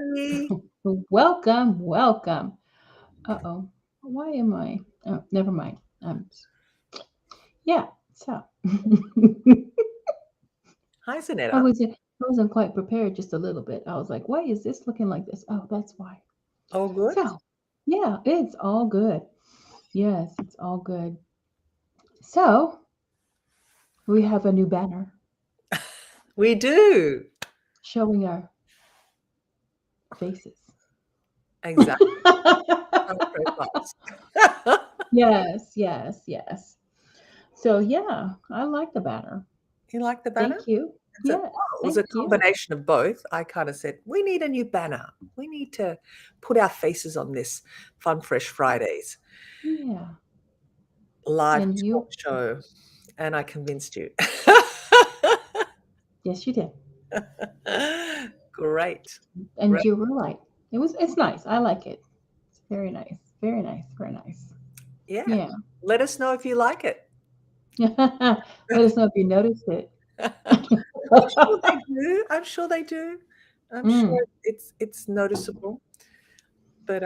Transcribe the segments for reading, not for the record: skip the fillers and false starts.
Hi. Welcome, welcome. Uh-oh. Why am I? Oh, never mind. Yeah. So Hi, I Zanetta. wasn't I wasn't quite prepared just a little bit. I was like, why is this looking like this? Oh, that's why. All good? So yeah, it's all good. Yes, it's all good. So we have a new banner We do. showing our faces. Exactly. Our profiles. Yes, yes, yes. So yeah, I like the banner. You like the banner? Thank you. Yes, It was a thank you. combination of both. I kind of said, we need a new banner. We need to put our faces on this Fun Fresh Fridays Yeah. live And talk you, show. And I convinced you. yes, you did. Great. And Great. you were right. It's nice. I like it. It's very nice. Very nice. Very nice. Yeah. Yeah. Let us know if you like it. Let us know if you noticed it. I'm sure they do. I'm sure they do. I'm sure Mm, it's noticeable, but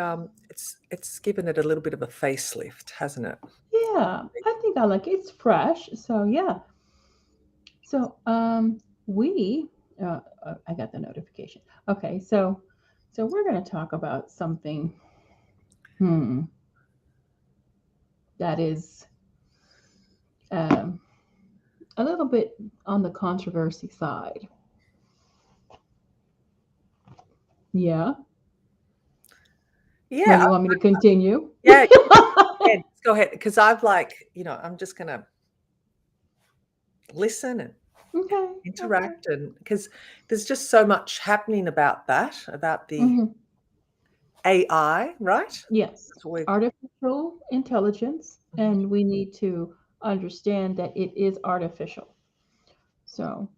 it's given it a little bit of a facelift, hasn't it? yeah, I think I like it. It's fresh. So yeah. So we I got the notification. Okay, so we're gonna talk about something hmm that is um a little bit on the controversy side. Yeah. Or Yeah, you want me to continue? yeah. Go ahead, because I've I'm just gonna listen and Okay, okay. interact, and because there's just so much happening about the Hmm. AI, right? Yes, That's what we've. artificial intelligence, Mhm. and we need to understand that it is artificial. So,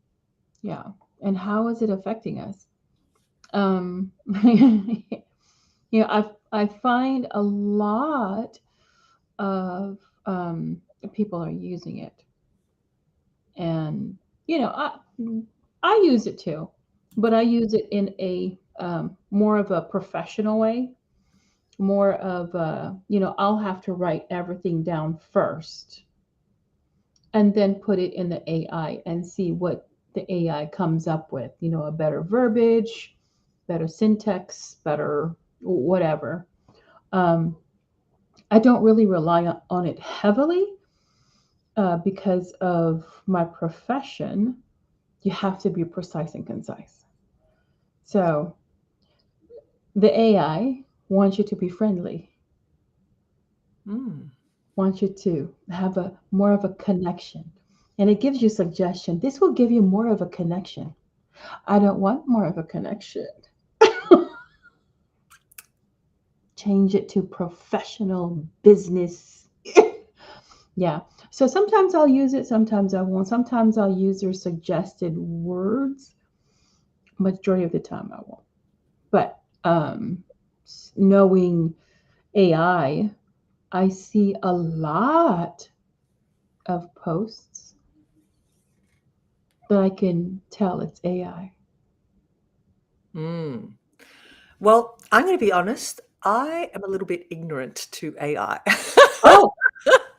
yeah. And how is it affecting us? I find a lot of people are using it, and you know, I use it too, but I use it in a more of a professional way, more of I'll have to write everything down first and then put it in the AI and see what the AI comes up with, a better verbiage, better syntax, better whatever. um, I don't really rely on it heavily because of my profession. You have to be precise and concise. So the AI wants you to be friendly, Mm. wants you to have a more of a connection. And it gives you suggestion. This will give you more of a connection. I don't want more of a connection. Change it to professional business. Yeah. So sometimes I'll use it, sometimes I won't. Sometimes I'll use their suggested words. Majority of the time I won't. But knowing AI, I see a lot of posts that I can tell it's AI. Mm. Well, I'm going to be honest. I am a little bit ignorant to AI. Oh,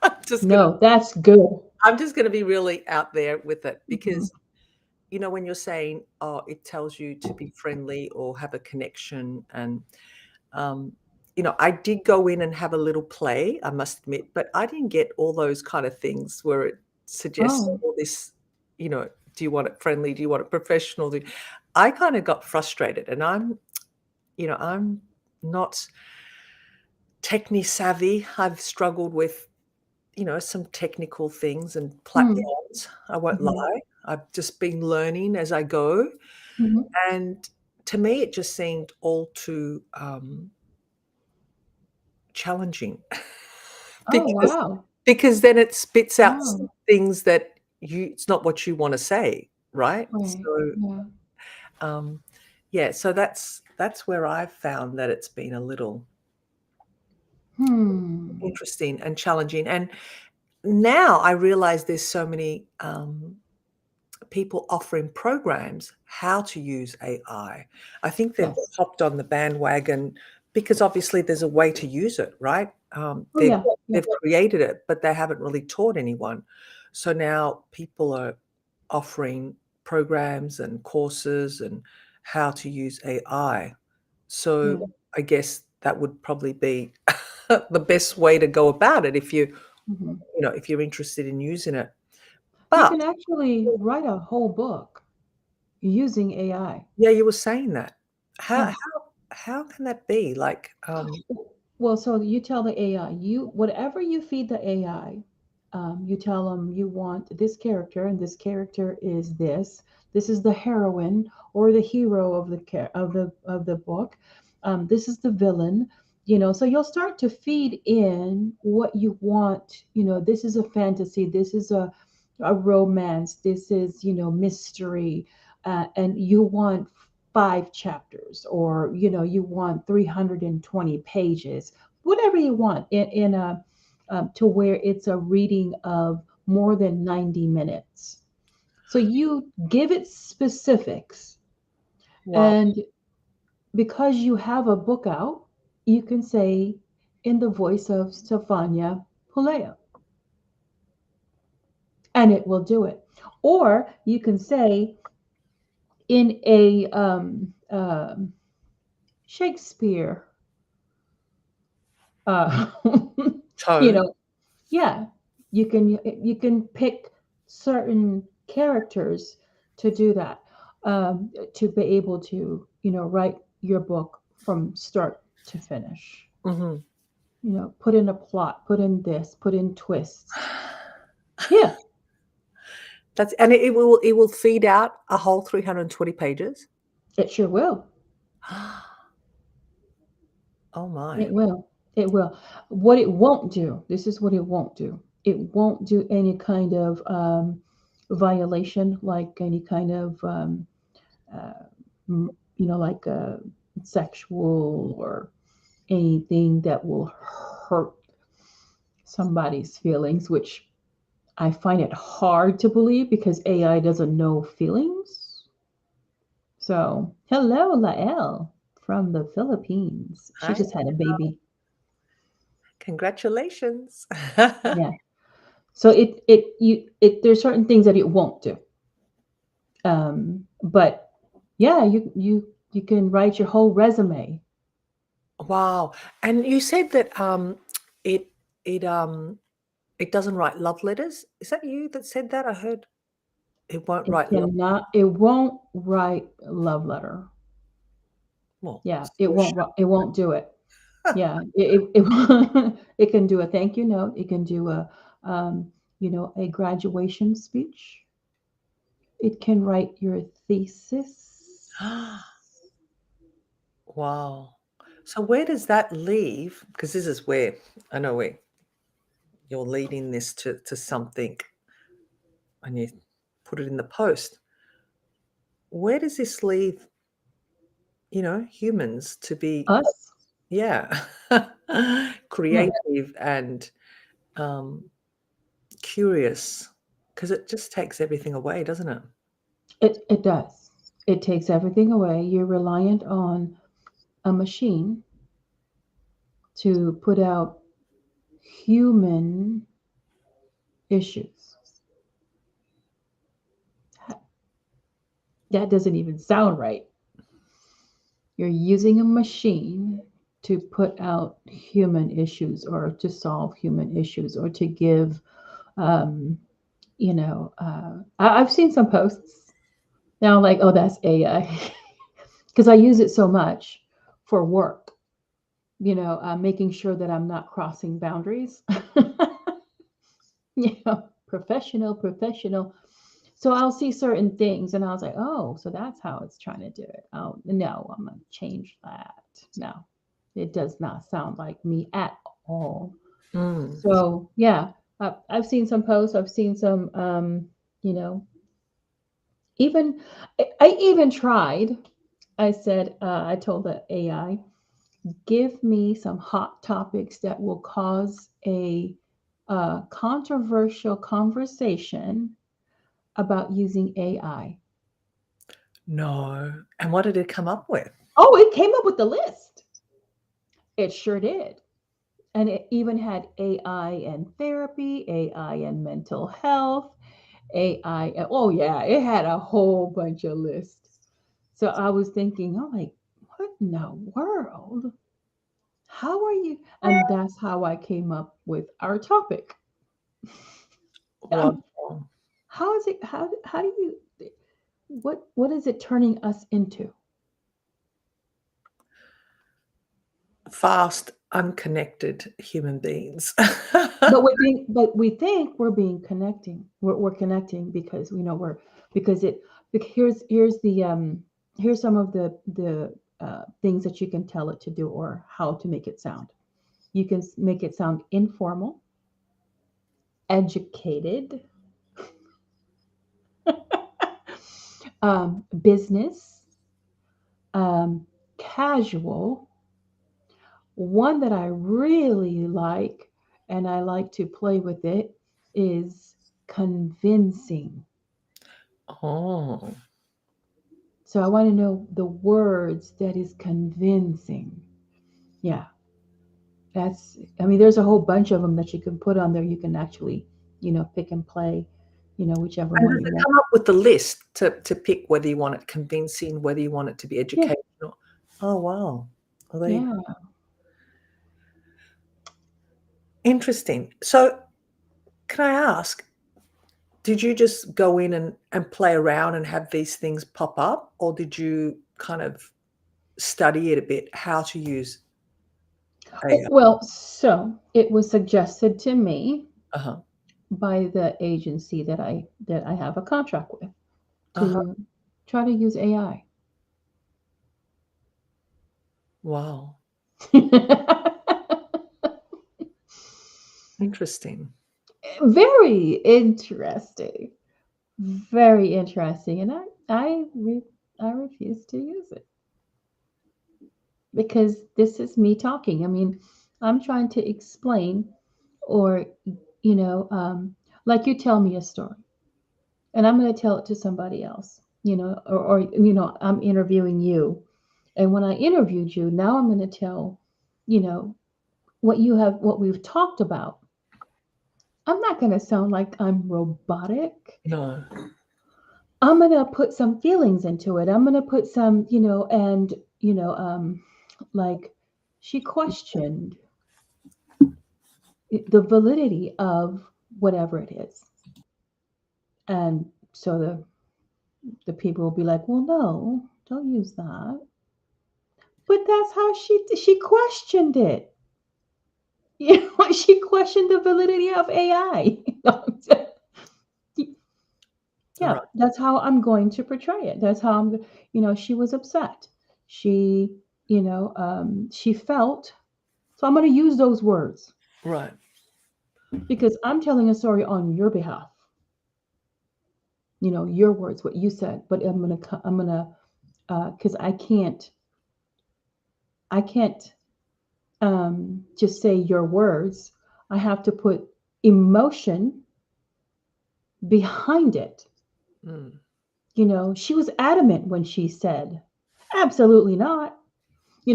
I'm just gonna no, that's good. I'm just gonna be really out there with it Mhm. because when you're saying, oh, it tells you to be friendly or have a connection, and um, I did go in and have a little play, I must admit, but I didn't get all those kind of things where it suggests Oh, all this, do you want it friendly? Do you want it professional? I kind of got frustrated, and I'm not techni savvy. I've struggled with some technical things and hmm. platforms. I won't Hmm. lie. I've just been learning as I go. Hmm. And to me, it just seemed all too challenging Oh, because wow. then it spits out Wow. things that it's not what you want to say, right? Right. So Yeah. um, yeah, so that's where I've found that it's been a little Hmm. interesting and challenging. And now I realize there's so many people offering programs how to use AI. I think they've Yes. hopped on the bandwagon because obviously there's a way to use it, right? Oh yeah. Yeah. They've created it, but they haven't really taught anyone. So now people are offering programs and courses and how to use AI. So Yeah. I guess that would probably be the best way to go about it if Mhm. if you're interested in using it. You But can actually write a whole book using AI. yeah, you were saying that. How Yeah. how how can that be? Like, Well, so you tell the AI, you whatever you feed the AI, you tell them you want this character, and this character is this. This is the heroine or the hero of the book. This is the villain. So you'll start to feed in what you want. This is a fantasy. This is a romance. This is mystery, and you want 5 chapters, or you want 320 pages, whatever you want, in a to where it's a reading of more than 90 minutes. So you give it specifics, wow. and because you have a book out, you can say, in the voice of Stefania Puleo, and it will do it. Or you can say, in a Shakespeare, uh, you Tone. know, yeah, you can pick certain characters to do that, to be able to write your book from start to finish. Mhm. Put in a plot, put in this, put in twists. Yeah, That's and it will feed out a whole 320 pages? it sure will. Oh my. It will. It will. What it won't do, this is what it won't do. It won't do any kind of violation, like any kind of uh, like sexual or anything that will hurt somebody's feelings, which I find it hard to believe because AI doesn't know feelings. So, hello, Lael from the Philippines. She Hi. just had a baby. Congratulations. Yeah. So there's certain things that it won't do. But yeah, you can write your whole resume. Wow. And you said that, it it, um, it doesn't write love letters? Is that you that said that? I heard it won't write love. It won't write a love letter. Well, Yeah, so it won't do it. Yeah, it it can do a thank you note. It can do a graduation speech. It can write your thesis. wow. So where does that leave? Because this is where I know where you're leading this to something and you put it in the post. Where does this leave, humans to be, Us, yeah, yeah, creative and, um, curious? Because it just takes everything away, doesn't it? it does. It takes everything away. You're reliant on a machine to put out human issues. That doesn't even sound right. You're using a machine to put out human issues, or to solve human issues, or to give, um, I've seen some posts now, I'm like, oh, that's AI. Because I use it so much for work, making sure that I'm not crossing boundaries. Professional. So I'll see certain things and I was like, oh, so that's how it's trying to do it. Oh, no, I'm going to change that. No, it does not sound like me at all. Mm. So, yeah, I've seen some posts. I've seen some, you know, even, I even tried. I said, I told the AI, give me some hot topics that will cause a controversial conversation, about using AI. No. And what did it come up with? Oh, it came up with the list. It sure did. And it even had AI and therapy, AI and mental health, AI. Oh, yeah, it had a whole bunch of lists. So I was thinking, oh, like, what in the world? How are you? And that's how I came up with our topic. Wow. How is it? How do you? What is it turning us into? Fast, unconnected human beings. But we think we're being connecting. We're connecting because we know we're because it. Here's the here's some of the things that you can tell it to do or how to make it sound. You can make it sound informal, educated, business, um, casual. One that I really like, and I like to play with it, is convincing. Oh, So I want to know the words that is convincing. Yeah, I mean, there's a whole bunch of them that you can put on there. You can actually, pick and play, whichever and one does you it want. come up with the list to pick whether you want it convincing, whether you want it to be Yeah, educational? Oh, wow. Well, there you yeah. interesting. So, can I ask, did you just go in and play around and have these things pop up, or did you kind of study it a bit, how to use Oh, AI? well, so it was suggested to me Uh-huh. by the agency that I have a contract with Uh-huh. to try to use AI. Wow. Interesting. Very interesting. Very interesting. And I refuse to use it because this is me talking. I mean, I'm trying to explain or, you know, um, like you tell me a story and I'm going to tell it to somebody else, or I'm interviewing you. And when I interviewed you, now I'm going to tell, you know, what we've talked about. I'm not going to sound like I'm robotic. No. I'm going to put some feelings into it. I'm going to put some, like she questioned the validity of whatever it is. And so the people will be like, well, no, don't use that. But that's how she questioned it. She questioned the validity of AI. Yeah, Right. that's how I'm going to portray it. That's how she was upset. She, she felt. So I'm going to use those words Right. because I'm telling a story on your behalf. Your words, what you said. But because I can't just say your words. I have to put emotion behind it. Mm. She was adamant when she said, absolutely not.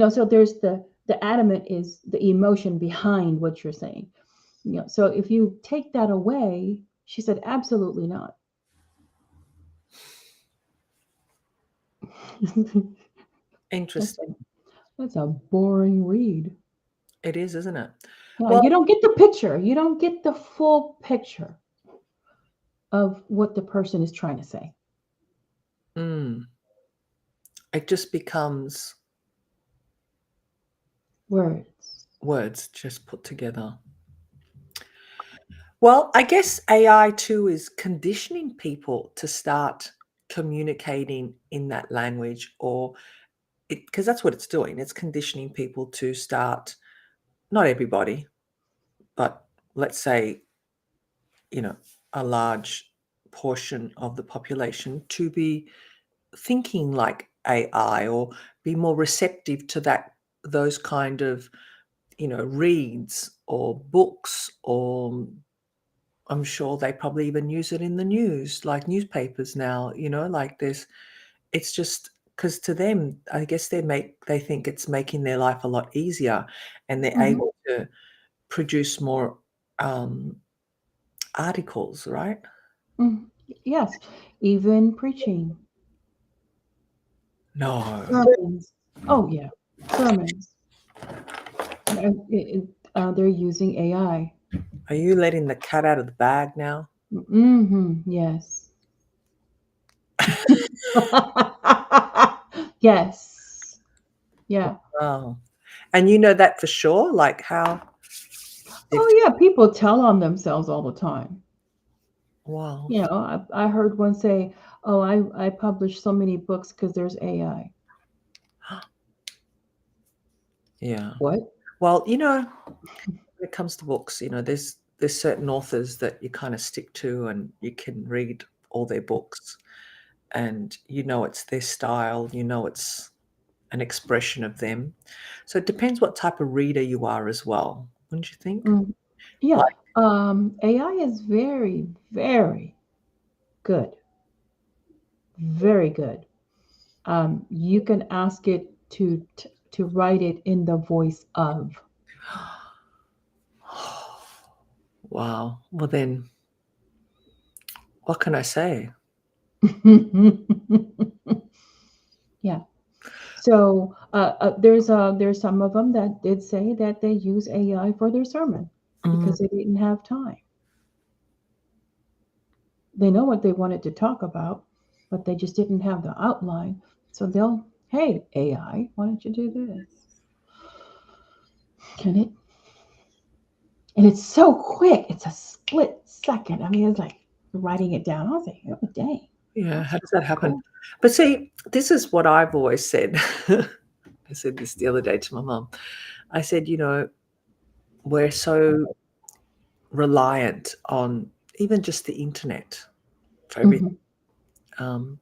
So there's the adamant is the emotion behind what you're saying. So if you take that away, she said, absolutely not. that's a Interesting. that's a boring read. It is, isn't it? Yeah, Well, you don't get the picture. You don't get the full picture of what the person is trying to say. mm, it just becomes Words. words just put together. Well, I guess AI too is conditioning people to start communicating in that language, or because that's what it's doing. It's conditioning people to start, not everybody, but let's say, you know, a large portion of the population to be thinking like AI or be more receptive to those kind of, reads or books or I'm sure they probably even use it in the news, like newspapers now, like it's just because to them, I guess they think it's making their life a lot easier and they're Hmm. able to produce more um, articles, right? Hmm. Yes, even preaching, No. sermons. Oh yeah, sermons. They're using AI. Are you letting the cat out of the bag now? Yes. Yes. Yeah. Oh. And you know that for sure? Like how if Oh yeah, people tell on themselves all the time. wow. I heard one say, "Oh, I published so many books because there's AI." Yeah. What? Well, when it comes to books, there's certain authors that you kind of stick to and you can read all their books and it's their style, it's an expression of them. So it depends what type of reader you are as well, wouldn't you think? Mm, yeah. Like, AI is very, very good. Very good. You can ask it to write it in the voice of. wow. Well then, what can I say? Yeah. So there's some of them that did say that they use AI for their sermon Mm, because they didn't have time. They know what they wanted to talk about, but they just didn't have the outline. So hey, AI, why don't you do this? Can it? And it's so quick. It's a split second. I mean, it's like writing it down. I was like, oh, dang, yeah, that's how does that happen? cool. But see, this is what I've always said. I said this the other day to my mum. I said, we're so reliant on even just the internet for everything. Hmm. Um,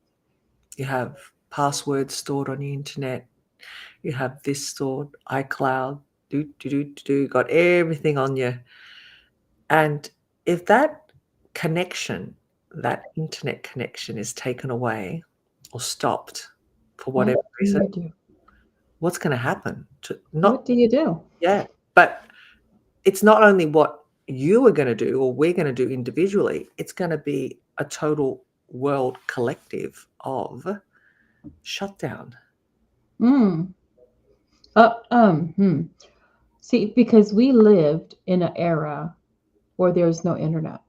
you have passwords stored on the internet. You have this stored, iCloud, got everything on you. And if that internet connection is taken away or stopped for What whatever do reason, you do? what's going to happen? To What not, do you do? yeah, but it's not only what you are going to do or we're going to do individually, it's going to be a total world collective of shutdown. Mm. Uh, um, hmm. See, because we lived in an era where there's no internet.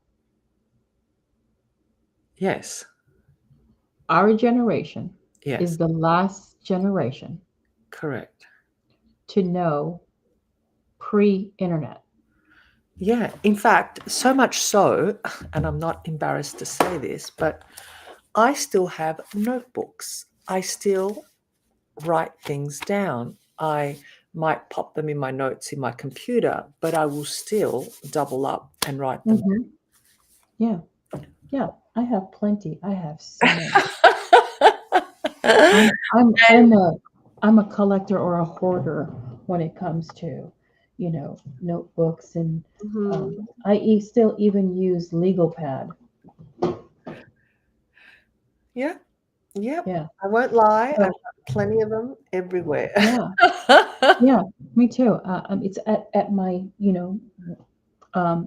Yes, Our generation is yes, the last generation correct. to know pre-internet. Yeah, in fact, so much so, and I'm not embarrassed to say this, but I still have notebooks. I still write things down. I might pop them in my notes in my computer, but I will still double up and write them. Hmm. Yeah, yeah. I have plenty. I have so many. I'm I'm And I'm a I'm a collector or a hoarder when it comes to, notebooks and mhm, still even use legal pad. yeah, yep. Yeah. I won't lie. I've So got plenty of them everywhere. yeah, yeah, me too. It's at my,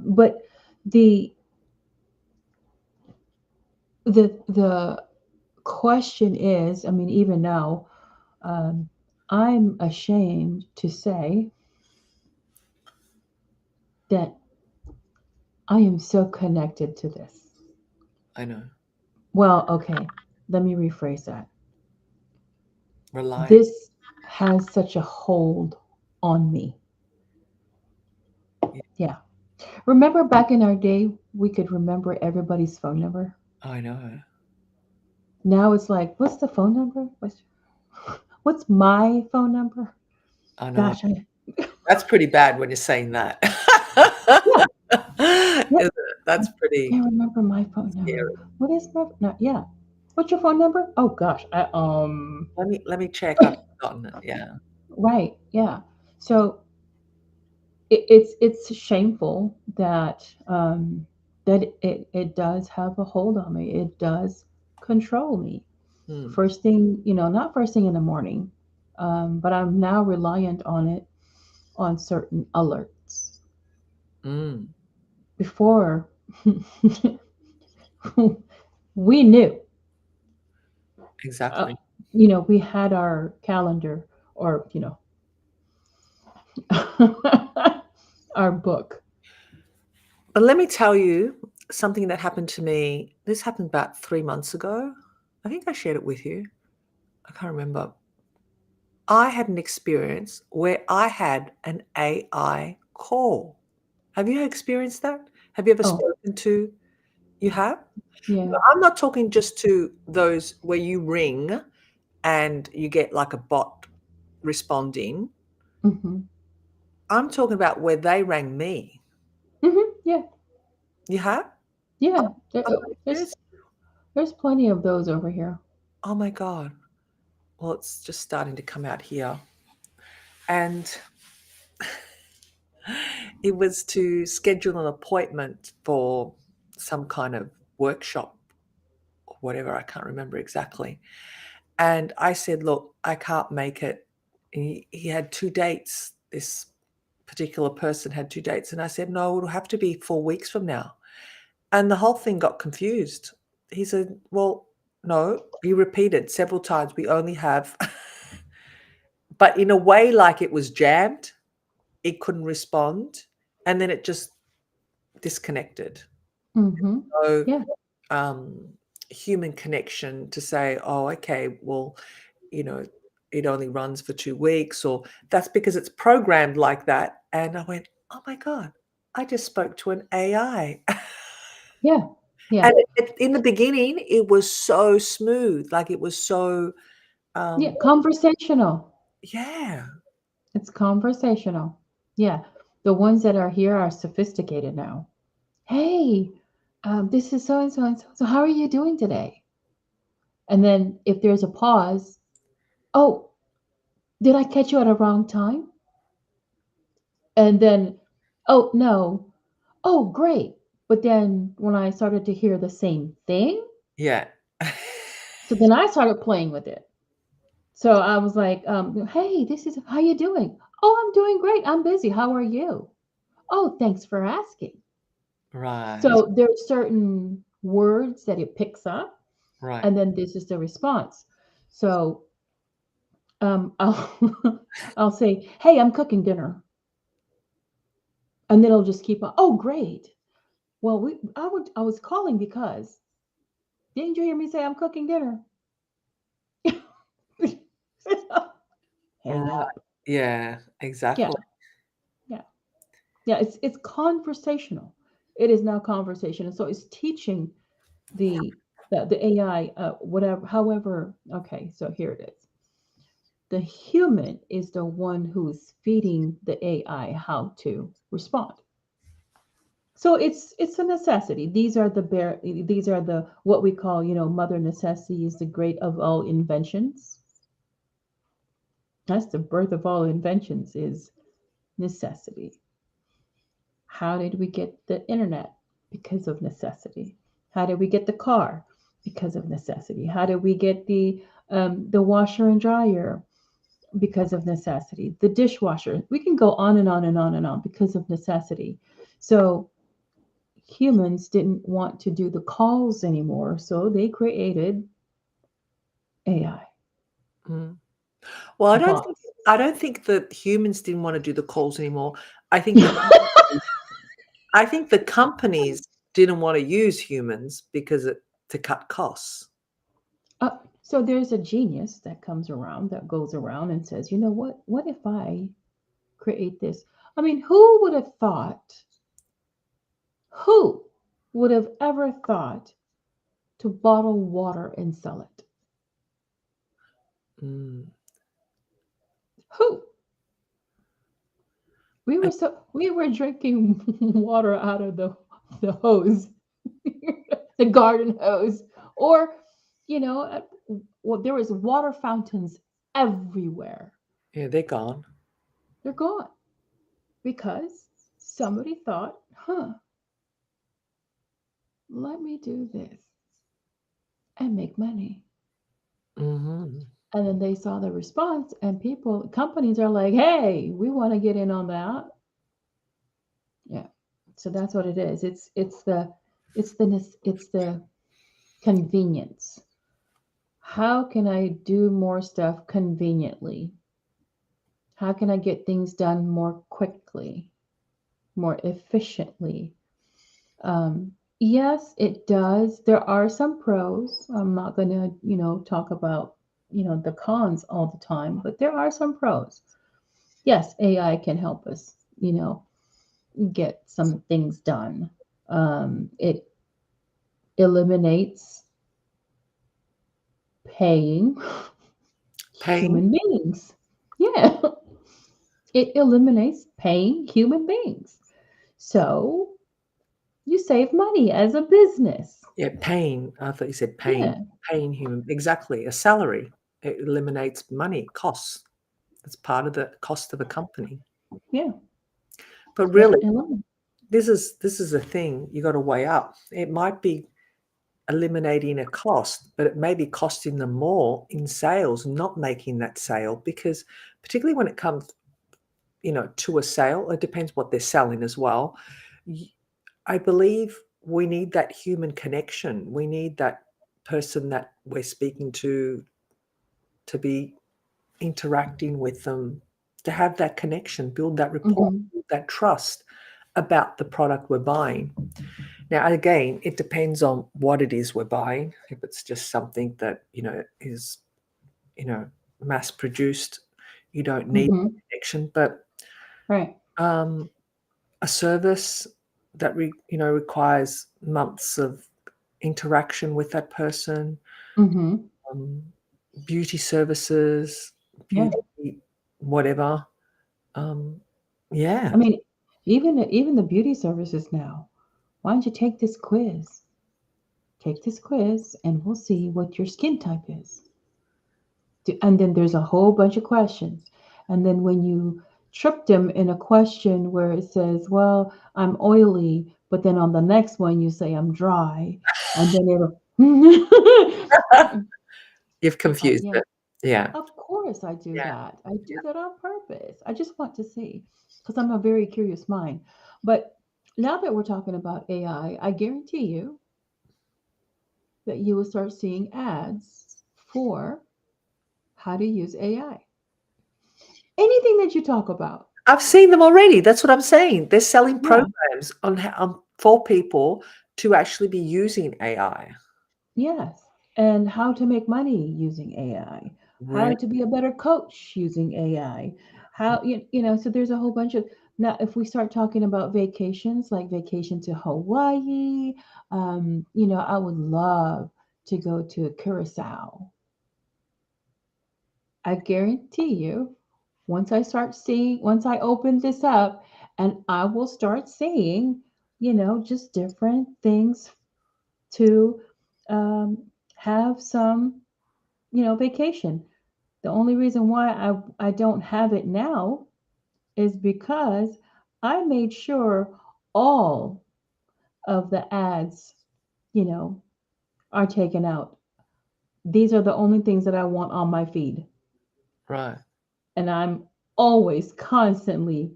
but the the question is, I mean, even now, um, I'm ashamed to say that I am so connected to this. I know. Well, okay, let me rephrase that. Reliant. This has such a hold on me. Yeah, Yeah. Remember back in our day, we could remember everybody's phone number? I know. Now it's like, what's the phone number? What's my phone number? I know. Gosh, That's pretty bad when you're saying that. yeah, yeah, Isn't it? I That's pretty can't remember my phone number. scary. What is my, no, yeah. What's your phone number? Oh gosh, Let me check. I've forgotten it. Yeah. right, yeah. So it's shameful that that it does have a hold on me. It does control me. Mm, First thing, not first thing in the morning, but I'm now reliant on it on certain alerts. mm, Before, we knew, uh, exactly. we had our calendar or, our book. But let me tell you something that happened to me. This happened about 3 months ago. I think I shared it with you. I can't remember. I had an experience where I had an AI call. Have you experienced that? Have you ever Oh, spoken to you have? yeah. No, I'm not talking just to those where you ring and you get like a bot responding. Hmm. I'm talking about where they rang me. Yeah, You have? yeah. I'm not There's serious. there's plenty of those over here. Oh my God. Well, it's just starting to come out here. And it was to schedule an appointment for some kind of workshop or whatever. I can't remember exactly. And I said, look, I can't make it. He had two dates. This particular person had two dates. And I said, no, it'll have to be 4 weeks from now. And the whole thing got confused. He said, well, no, he repeated several times. We only have, but in a way, like it was jammed. It couldn't respond. And then it just disconnected. Hmm. So, Yeah, um, human connection to say, oh, okay, well, you know, it only runs for 2 weeks, or that's because it's programmed like that. And I went, oh my God, I just spoke to an AI. yeah, yeah, And in the beginning, it was so smooth. Like it was so, yeah. um, Conversational. yeah, It's conversational. Yeah. The ones that are here are sophisticated now. Hey, this is so and so and so. So, how are you doing today? And then if there's a pause, oh, did I catch you at a wrong time? And then, oh, no. Oh, great. But then when I started to hear the same thing, yeah. so then I started playing with it. So I was like, hey, this is how you doing? Oh, I'm doing great. I'm busy. How are you? Oh, thanks for asking. Right, So there's certain words that it picks up, right. and then this is the response. So I'll I'll say, "Hey, I'm cooking dinner," and then it'll just keep on. Oh, great. Well, I was calling because didn't you hear me say I'm cooking dinner? Hang Right. up. Yeah, Yeah, exactly. yeah, yeah. It's conversational. It is now conversation, and so it's teaching the the AI, whatever, however. Okay, so here it is. The human is the one who's feeding the AI how to respond. So it's a necessity. These are the what we call, mother necessity is the great of all inventions. That's the birth of all inventions is necessity. How did we get the internet? Because of necessity. How did we get the car? Because of necessity. How did we get the washer and dryer? Because of necessity. The dishwasher. We can go on and on and on and on because of necessity. So humans didn't want to do the calls anymore, so they created AI, Mm. Well, bots. I don't think that humans didn't wanna do the calls anymore. I think the I think the companies didn't wanna use humans because it to cut costs. So there's a genius that comes around that goes around and says, you know what? What if I create this? I mean, who would have thought? Who would have ever thought to bottle water and sell it? Mm. Who? I We were drinking water out of the hose, the garden hose, or you know, uh, well, there was water fountains everywhere. Yeah, they're gone. They're gone because somebody thought, huh, let me do this and make money. Mhm. And then they saw the response, and companies are like, hey, we want to get in on that. Yeah. So that's what it is. It's the convenience. How can I do more stuff conveniently? How can I get things done more quickly, more efficiently? Um, yes, it does. There are some pros. I'm not going to, talk about, the cons all the time, but there are some pros. Yes, AI can help us, get some things done. It eliminates paying Pain? human beings. Yeah, it eliminates paying human beings. So you save money as a business. Yeah, pain. I thought you said pain. Yeah, Paying human exactly, a salary. It eliminates money, costs. It's part of the cost of a company. yeah. But It really, eliminates. this is a thing you gotta weigh up. It might be eliminating a cost, but it may be costing them more in sales, not making that sale because particularly when it comes, to a sale, it depends what they're selling as well. Y I believe we need that human connection. We need that person that we're speaking to be interacting with them, to have that connection, build that rapport, Hmm. build that trust about the product we're buying. Now, again, it depends on what it is we're buying. If it's just something that, is, you know, mass produced, you don't need Hmm. connection. But Right. um, a service that requires months of interaction with that person, Hmm. um, beauty services, Yeah. beauty whatever. Um, yeah, I mean, even the beauty services now. Why don't you take this quiz? Take this quiz, and we'll see what your skin type is. And then there's a whole bunch of questions. And then when you trip them in a question where it says, well, I'm oily, but then on the next one you say I'm dry, and then it'll you've it's like, confused yeah, it. Yeah, of course I do yeah, that. I yeah. do that on purpose. I just want to see because I'm a very curious mind. But now that we're talking about AI, I guarantee you that you will start seeing ads for how to use AI. Anything that you talk about. I've seen them already. That's what I'm saying. They're selling Yeah. programs for people to actually be using AI. Yes. And how to make money using AI, how Really? to be a better coach using AI, so there's a whole bunch of. Now, if we start talking about vacations, like vacation to Hawaii, I would love to go to Curacao. I guarantee you, once I open this up, and I will start seeing, just different things to um, have some, vacation. The only reason why I don't have it now is because I made sure all of the ads, you know, are taken out. These are the only things that I want on my feed. Right. And I'm always constantly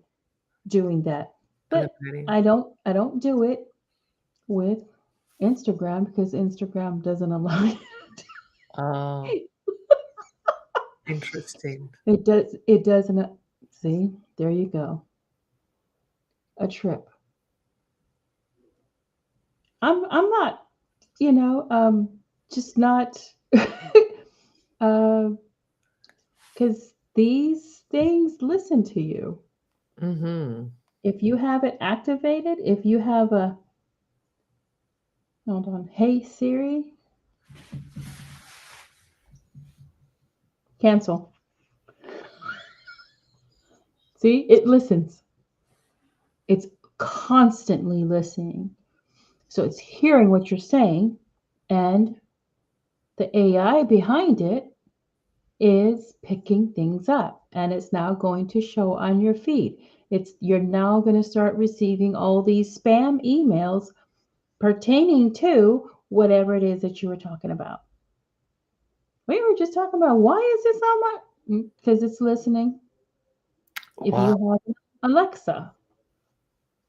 doing that. But Eliminating. I don't do it with Instagram because Instagram doesn't allow Oh, it. interesting. It doesn't. See, there you go. A trip. I'm not, just not uh because these things listen to you. Mhm. If you have it activated, if you have a hold on, hey Siri, cancel. See, it listens. It's constantly listening. So it's hearing what you're saying, and the AI behind it is picking things up, and it's now going to show on your feed. You're now going to start receiving all these spam emails pertaining to whatever it is that you were talking about. We were just talking about why is this on my because it's listening. If Wow. you have Alexa,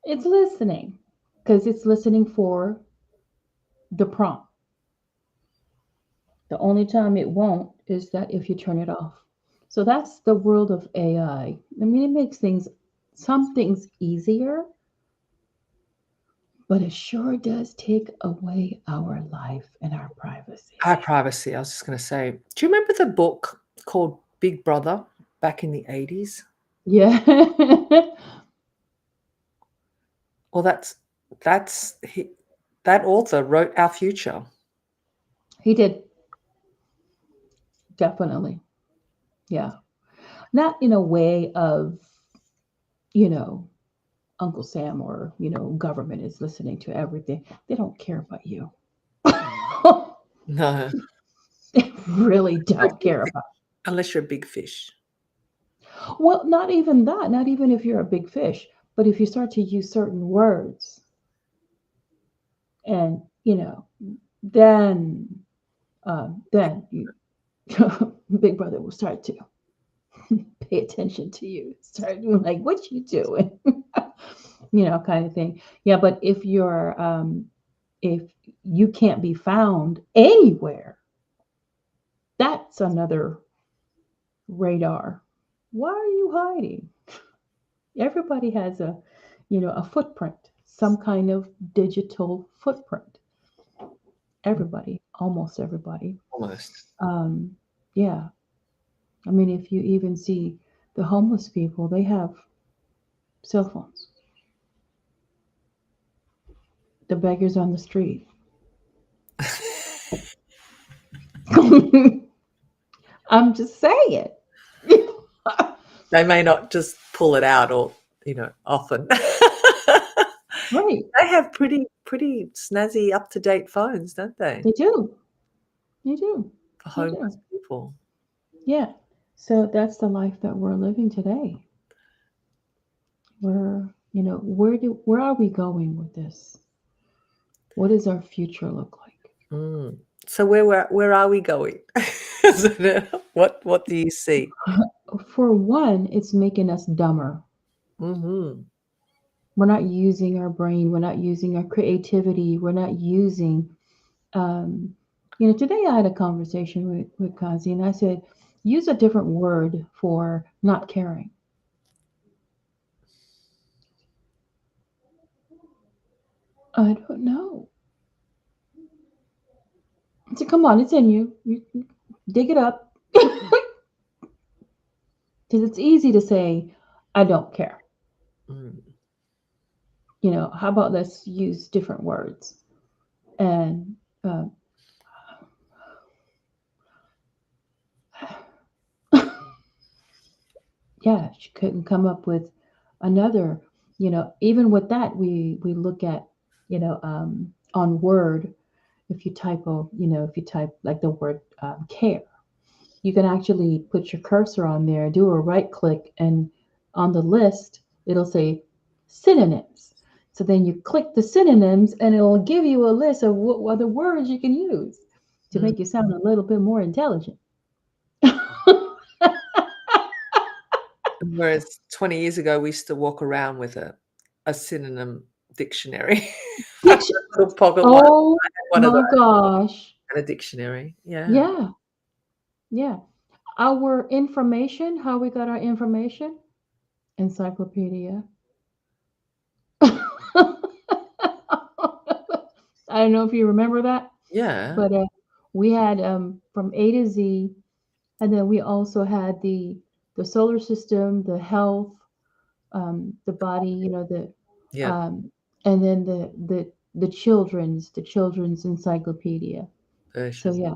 it's listening because it's listening for the prompt. The only time it won't is that if you turn it off. So that's the world of AI. I mean, it makes some things easier, but it sure does take away our life and our privacy. High privacy. I was just going to say, do you remember the book called Big Brother back in the 80s? Yeah. Well, that author wrote our future. He did, definitely. Yeah. Not in a way of, you know, Uncle Sam or, government is listening to everything. They don't care about you. No, They really don't care about. unless you're a big fish. Well, not even that, not even if you're a big fish, but if you start to use certain words and, then then you, Big Brother will start to pay attention to you. Start doing like, what you doing? Kind of thing. Yeah, but if you can't be found anywhere, that's another radar. Why are you hiding? Everybody has a footprint, some kind of digital footprint. Everybody, almost everybody. Almost. Um, yeah. I mean, if you even see the homeless people, they have cell phones. The beggars on the street. I'm just saying. They may not just pull it out or, often. Right. They have pretty snazzy, up-to-date phones, don't they? They do. They do. For They homeless do. people. Yeah. So that's the life that we're living today. Where are we going with this? What does our future look like? Mm. So where are we going? What do you see? For one, it's making us dumber. Hmm. We're not using our brain. We're not using our creativity. We're not using, today I had a conversation with Kazi and I said, use a different word for not caring. I don't know. I said, come on, it's in you. You dig it up. Because it's easy to say, I don't care. Mm. How about let's use different words? And uh, yeah, she couldn't come up with another. Even with that, we look at, on Word, if you type like the word care, you can actually put your cursor on there, do a right click, and on the list, it'll say synonyms. So then you click the synonyms, and it'll give you a list of what other words you can use to Mm. make you sound a little bit more intelligent. Whereas 20 years ago, we used to walk around with a synonym dictionary. A Diction. little pocket one. Oh I had one of those my gosh. and a dictionary. Yeah. Yeah. Yeah. Our information, how we got our information, encyclopedia. I don't know if you remember that, Yeah. but we had from A to Z, and then we also had the solar system, the health, the body, Yeah. um, and then the children's encyclopedia. So Version. yeah,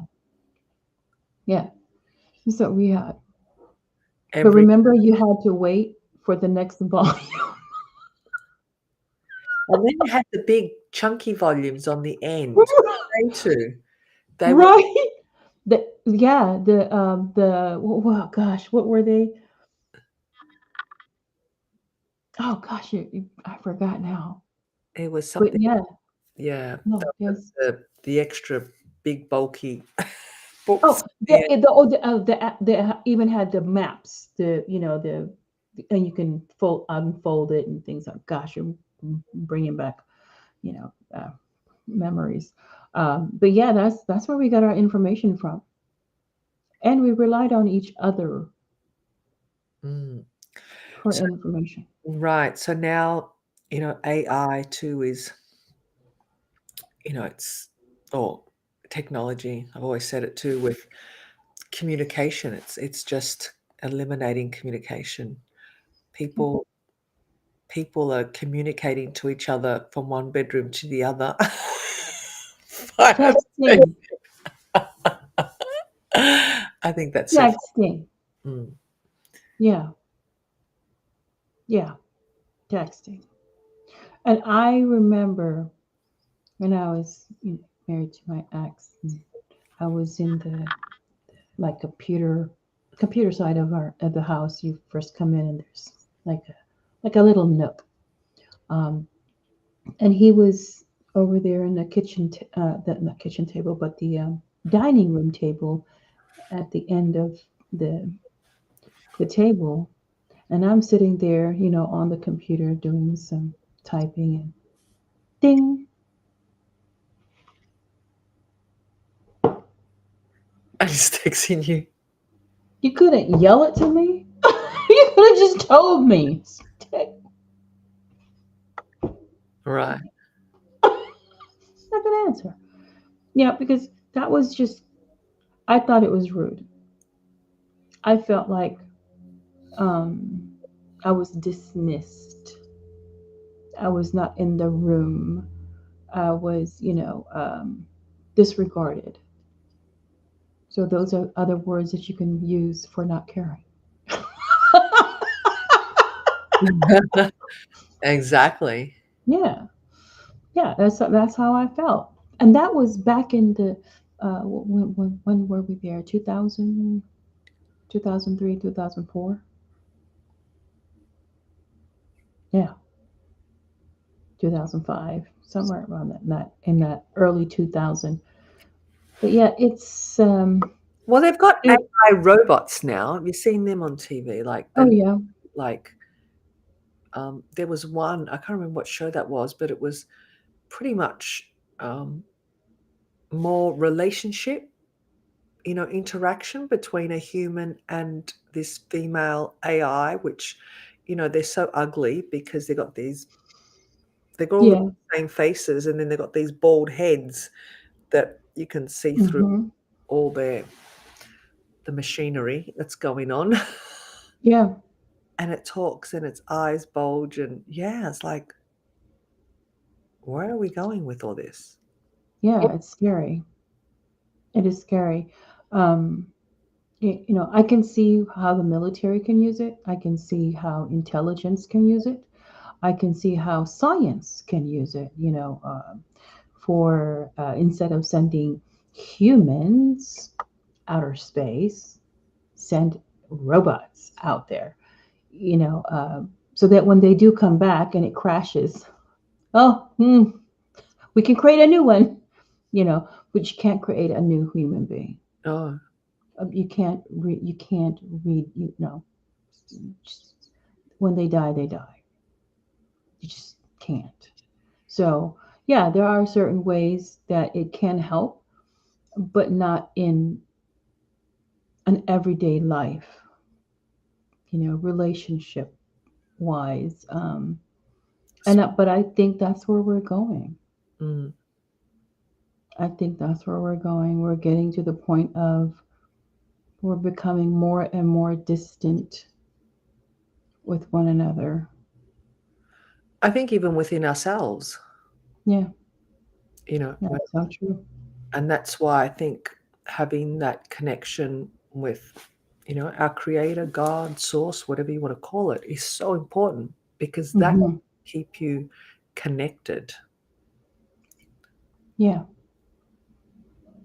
yeah, that's what we had. But Every remember, you had to wait for the next volume. And then you had the big chunky volumes on the end. They too. They were Right? Well, gosh, what were they? Oh gosh, I forgot now. it was But something yeah, Yeah, No, yes. the extra big bulky books. Oh, Yeah. they even had the maps, and you can unfold it and things like, gosh, you're bringing back, you know, uh, memories. But yeah, that's where we got our information from, and we relied on each other Mm. for So information. right, so now, AI too is, it's or technology, I've always said it too with communication, it's just eliminating communication. People people are communicating to each other from one bedroom to the other via Texting, I think that's so texting. mm, Yeah, yeah, texting. And I remember when I was married to my ex, and I was in the like computer side of the house. You first come in and there's like a little nook. Um, and he was over there in the kitchen, the not kitchen table, but the dining room table at the end of the the table, and I'm sitting there, on the computer doing some typing, and ding, I just texting you. you couldn't yell it to me. You could have just told me. Right. Not gonna answer. Yeah, because that was just, I thought it was rude. I felt like um, I was dismissed. I was not in the room. I was, disregarded. So those are other words that you can use for not caring. Exactly. Yeah, yeah, that's how I felt, and that was back in the when were we there? 2000, 2003, 2004. Yeah, 2005, somewhere around that in that early 2000. But yeah, it's Well, they've got it. AI robots now. Have you seen them on TV? Like, Oh and yeah, like, there was one, I can't remember what show that was, but it was pretty much, more relationship, interaction between a human and this female AI, which, they're so ugly because they've got all the yeah. same faces, and then they've got these bald heads that you can see through Hmm. all the machinery that's going on. Yeah, And it talks and its eyes bulge, and yeah, it's like, where are we going with all this? yeah. It's scary. It is scary. Um, I can see how the military can use it. I can see how intelligence can use it. I can see how science can use it. For instead of sending humans outer space, send robots out there. So that when they do come back and it crashes, oh, we can create a new one. But you can't create a new human being. Oh, You can't read. You can't read. Just, when they die, they die. You just can't. So yeah, there are certain ways that it can help, but not in an everyday life. Relationship wise. But I think that's where we're going. mm. I think that's where we're going. We're getting to the point of we're becoming more and more distant with one another. I think even within ourselves, Yeah, you know, that's so true. and that's why I think having that connection with, our creator, God, source, whatever you want to call it, is so important because that Hmm. keep you connected. Yeah,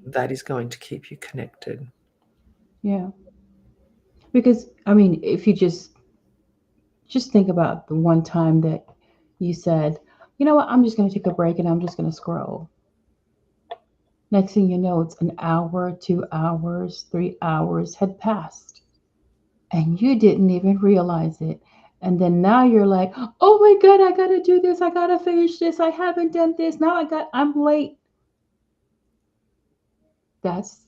That is going to keep you connected. yeah. Because I mean, if you just think about the one time that you said, You know what? I'm just going to take a break and I'm just going to scroll. Next thing you know, it's an hour, 2 hours, 3 hours had passed and you didn't even realize it. And then now you're like, oh my God, I got to do this. I got to finish this. I haven't done this. Now I'm late. That's,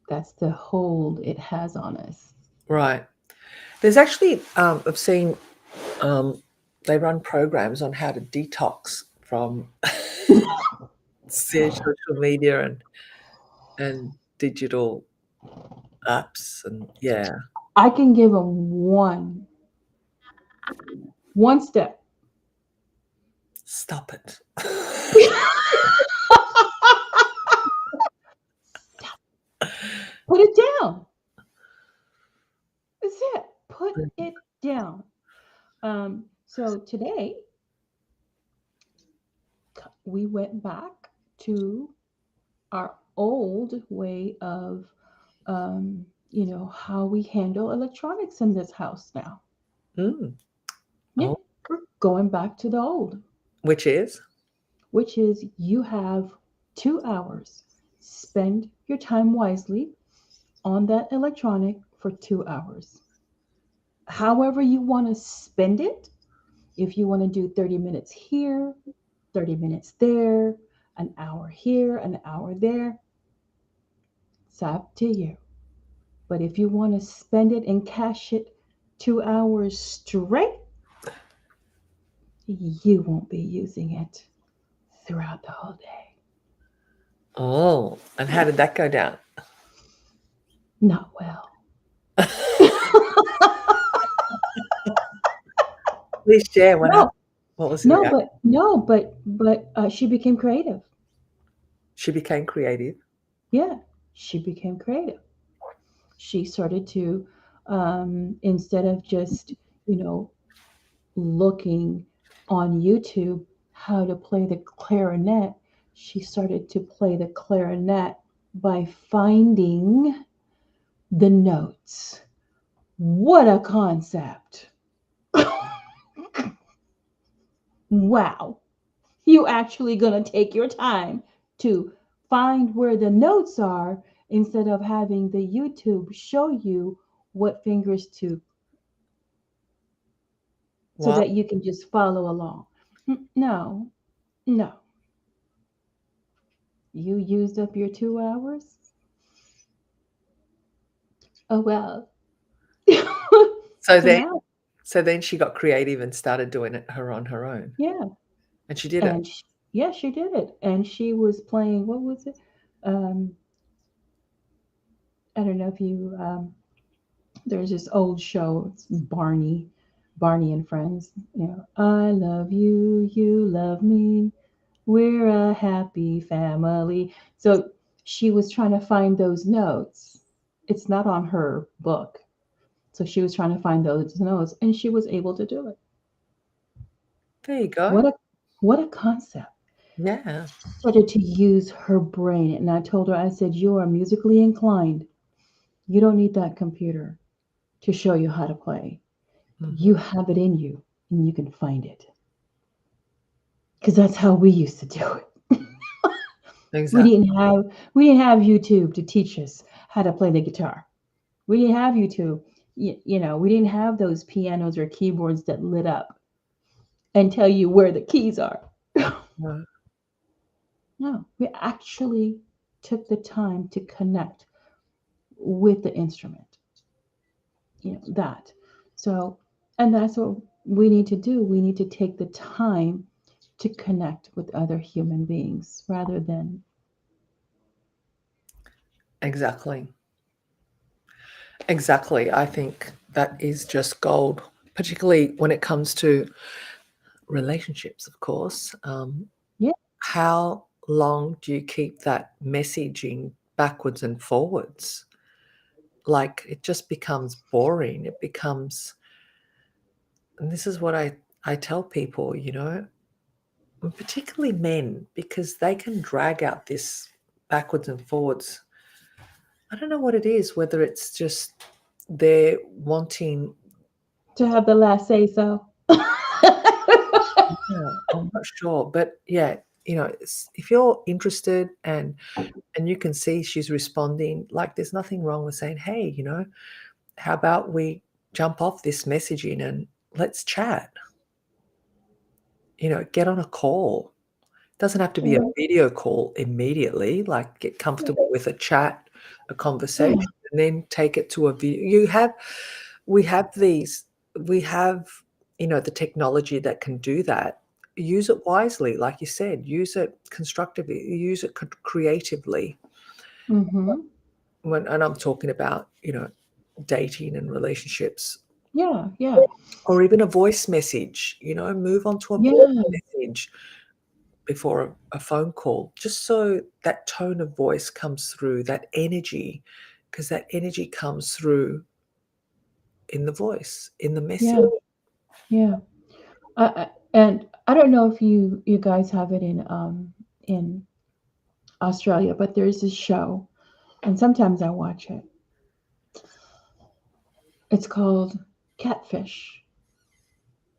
that's the hold it has on us. Right. There's actually, I've seen, um, they run programs on how to detox from social media and digital apps, and yeah, I can give them one step. stop it. Put it down. That's it. Put it down. So today we went back to our old way of, how we handle electronics in this house now. Mm. Yeah, Oh, we're going back to the old, which is? which is you have 2 hours. Spend your time wisely on that electronic for 2 hours. However, you want to spend it, if you want to do 30 minutes here, 30 minutes there, an hour here, an hour there, it's up to you. But if you want to spend it and cash it 2 hours straight, you won't be using it throughout the whole day. Oh, and how did that go down? Not well. Please share what No, happened. What was the no, reaction? but she became creative. She became creative. Yeah, she became creative. She started to, instead of just, you know, looking on YouTube how to play the clarinet, she started to play the clarinet by finding the notes. What a concept! Wow. You actually gonna take your time to find where the notes are instead of having the YouTube show you what fingers to, so Wow. that you can just follow along. No, no. You used up your 2 hours? Oh well. So So then, now, so then she got creative and started doing it her on her own, yeah, and she did it. and yeah, she did it, and she was playing. What was it? Um, I don't know if you. There's this old show. It's Barney and Friends. You know, I love you, you love me. We're a happy family. So she was trying to find those notes. It's not on her book. So she was trying to find those notes and she was able to do it. There you go. What a what a concept. Yeah. Started to use her brain. And I told her, I said, you are musically inclined. You don't need that computer to show you how to play. Mhm. You have it in you and you can find it. Because that's how we used to do it. We Exactly. didn't have we didn't have YouTube to teach us how to play the guitar. We didn't have YouTube. We didn't have those pianos or keyboards that lit up and tell you where the keys are. No. No, we actually took the time to connect with the instrument. That. So, and that's what we need to do. We need to take the time to connect with other human beings rather than, Exactly. Exactly. I think that is just gold, particularly when it comes to relationships, of course. yeah, How long do you keep that messaging backwards and forwards? Like, it just becomes boring. It becomes, and this is what I tell people, and particularly men, because they can drag out this backwards and forwards. I don't know what it is, whether it's just they're wanting, to have the last say so. Yeah, I'm not sure, but yeah, if you're interested and you can see she's responding, like, there's nothing wrong with saying, "Hey, how about we jump off this messaging and let's chat?" Get on a call. Doesn't have to be a Yeah, video call immediately, like, get yeah, comfortable with a chat, a conversation, yeah. and then take it to a video. We have these we have, the technology that can do that. Use it wisely, like you said, use it constructively, use it creatively. Mm-hmm. And I'm talking about, dating and relationships, Yeah, yeah, or even a voice message, move on to a voice yeah, message before a phone call, just so that tone of voice comes through, that energy, because that energy comes through in the voice, in the message. yeah, yeah. And I don't know if you guys have it in Australia, but there's this show, and sometimes I watch it. It's called Catfish.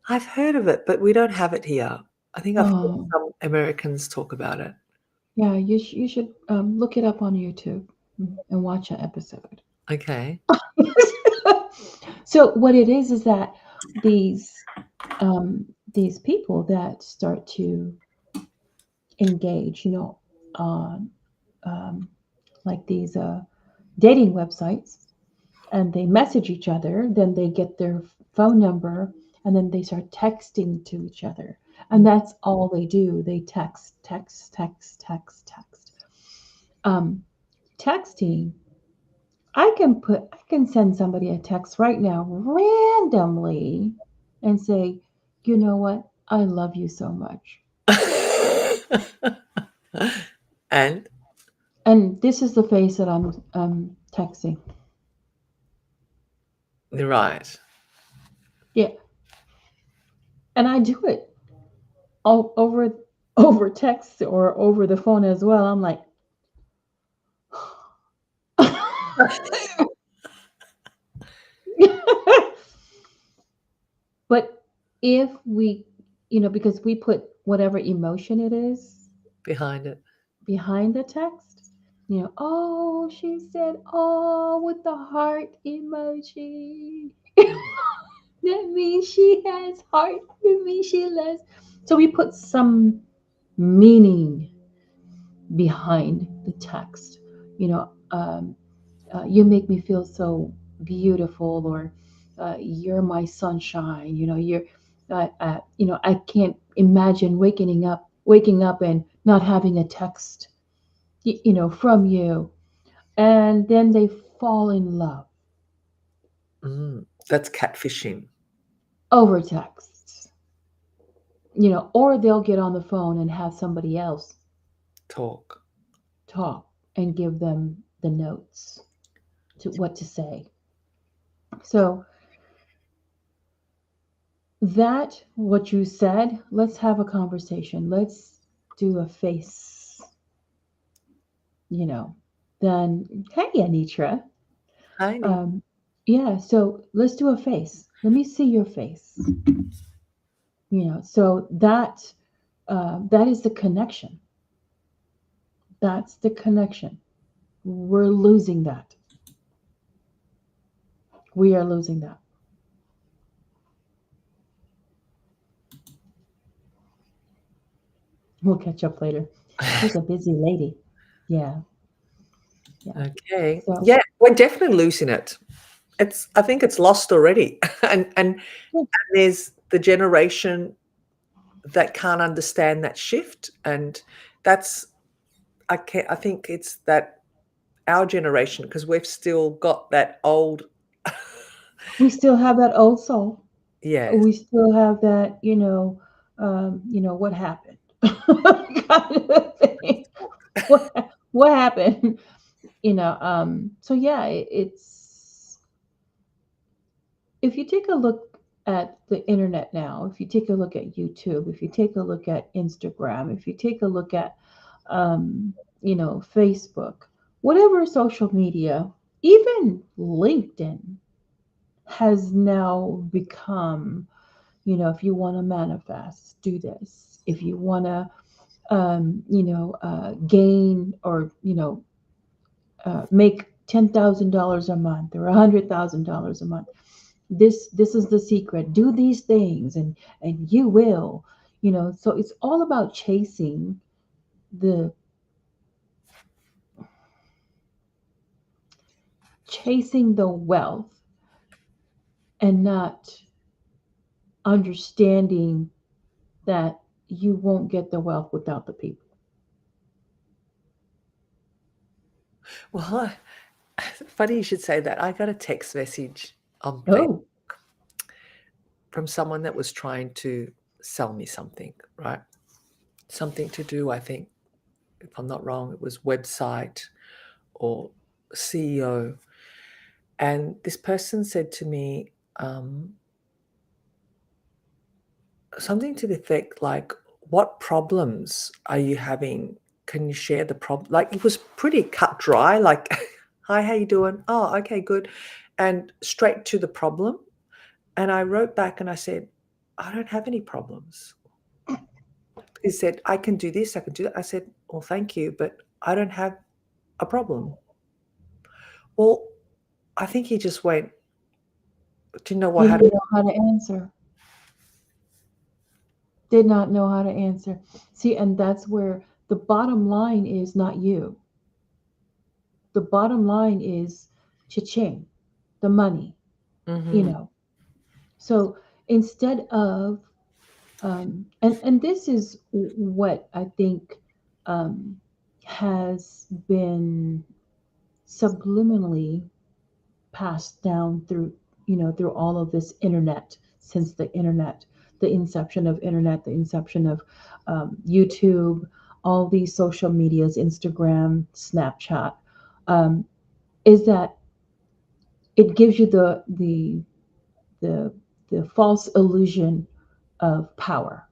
I've heard of it, but we don't have it here. I think I've heard Oh, some Americans talk about it. yeah, you should look it up on YouTube and watch an episode. Okay. So what it is that these um, these people that start to engage, on um, like these dating websites, and they message each other, then they get their phone number, and then they start texting to each other. And Mm. that's all they do. They text, text, text, text, text. Um, Texting, I can send somebody a text right now randomly and say, you know what? I love you so much. And And this is the face that I'm texting. right. Yeah. And I do it all over text or over the phone as well. I'm like, but if we, because we put whatever emotion it is Behind it. behind the text, oh, she said, oh, with the heart emoji. That means she has heart. That means she loves. So we put some meaning behind the text. You know, you make me feel so beautiful, or you're my sunshine. I can't imagine waking up and not having a text, from you. And then they fall in love That's catfishing over text, or they'll get on the phone and have somebody else talk. talk and give them the notes to what to say. So that what you said, let's have a conversation. Let's do a face, you know. Then, hey, Anitra. Tiny. Um, yeah, so let's do a face. Let me see your face. So that is the connection. That's the connection. We're losing that. We are losing that. We'll catch up later. She's a busy lady. Yeah, yeah. Okay. So, Yeah, we're definitely losing it. I think it's lost already. And yeah, there's the generation that can't understand that shift, and that's I think it's that our generation, because 'cause we've still got that old. we still have that old soul. Yes. We still have that, what happened? kind of thing. What happened? So yeah, it's if you take a look at the internet now, if you take a look at YouTube, if you take a look at Instagram, if you take a look at Facebook, whatever social media, even LinkedIn has now become If you want to manifest, do this. If you want to, gain or, make $10,000 a month or $100,000 a month. This is the secret. Do these things, and you will. So it's all about the chasing the wealth and not understanding that you won't get the wealth without the people. Well, funny you should say that. I got a text message on Facebook Oh, from someone that was trying to sell me something, right? Something to do, I think, if I'm not wrong, it was website or CEO. And this person said to me, something to the effect like, "What problems are you having? Can you share the problem?" Like, it was pretty cut dry, like, "Hi, how you doing?" "Oh, okay, good," and straight to the problem. And I wrote back and I said, "I don't have any problems." He said, "I can do this, I can do that." I said, "Well, thank you, but I don't have a problem." Well, I think he just went, "Do you know what he had?" didn't know how to answer. Did not know how to answer. See, and that's where the bottom line is not you. The bottom line is cha-ching, the money, you Mhm. know. So instead of, and this is what I think um, has been subliminally passed down through, through all of this internet, since the internet, the inception of internet, the inception of YouTube, all these social medias, Instagram, Snapchat, um, is that it gives you the the false illusion of power.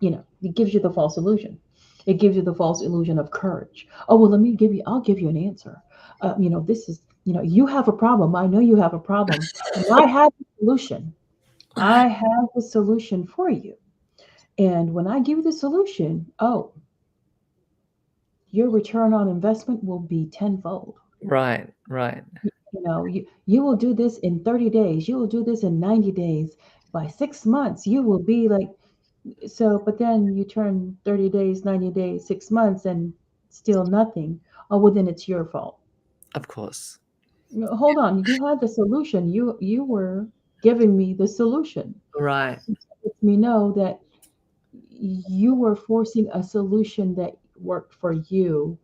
It gives you the false illusion. It gives you the false illusion of courage. Oh, well, I'll give you an answer. This is, you have a problem. I know you have a problem. And I have the solution. I have the solution for you. And when I give you the solution, oh, your return on investment will be tenfold. Right, right. You will do this in 30 days. You will do this in 90 days. By 6 months, you will be like, so, but then you turn 30 days, 90 days, 6 months, and still nothing. Oh, well, then it's your fault. Of course. Hold on, you had the solution. You were giving me the solution. Right. So it lets me know that you were forcing a solution that worked for you,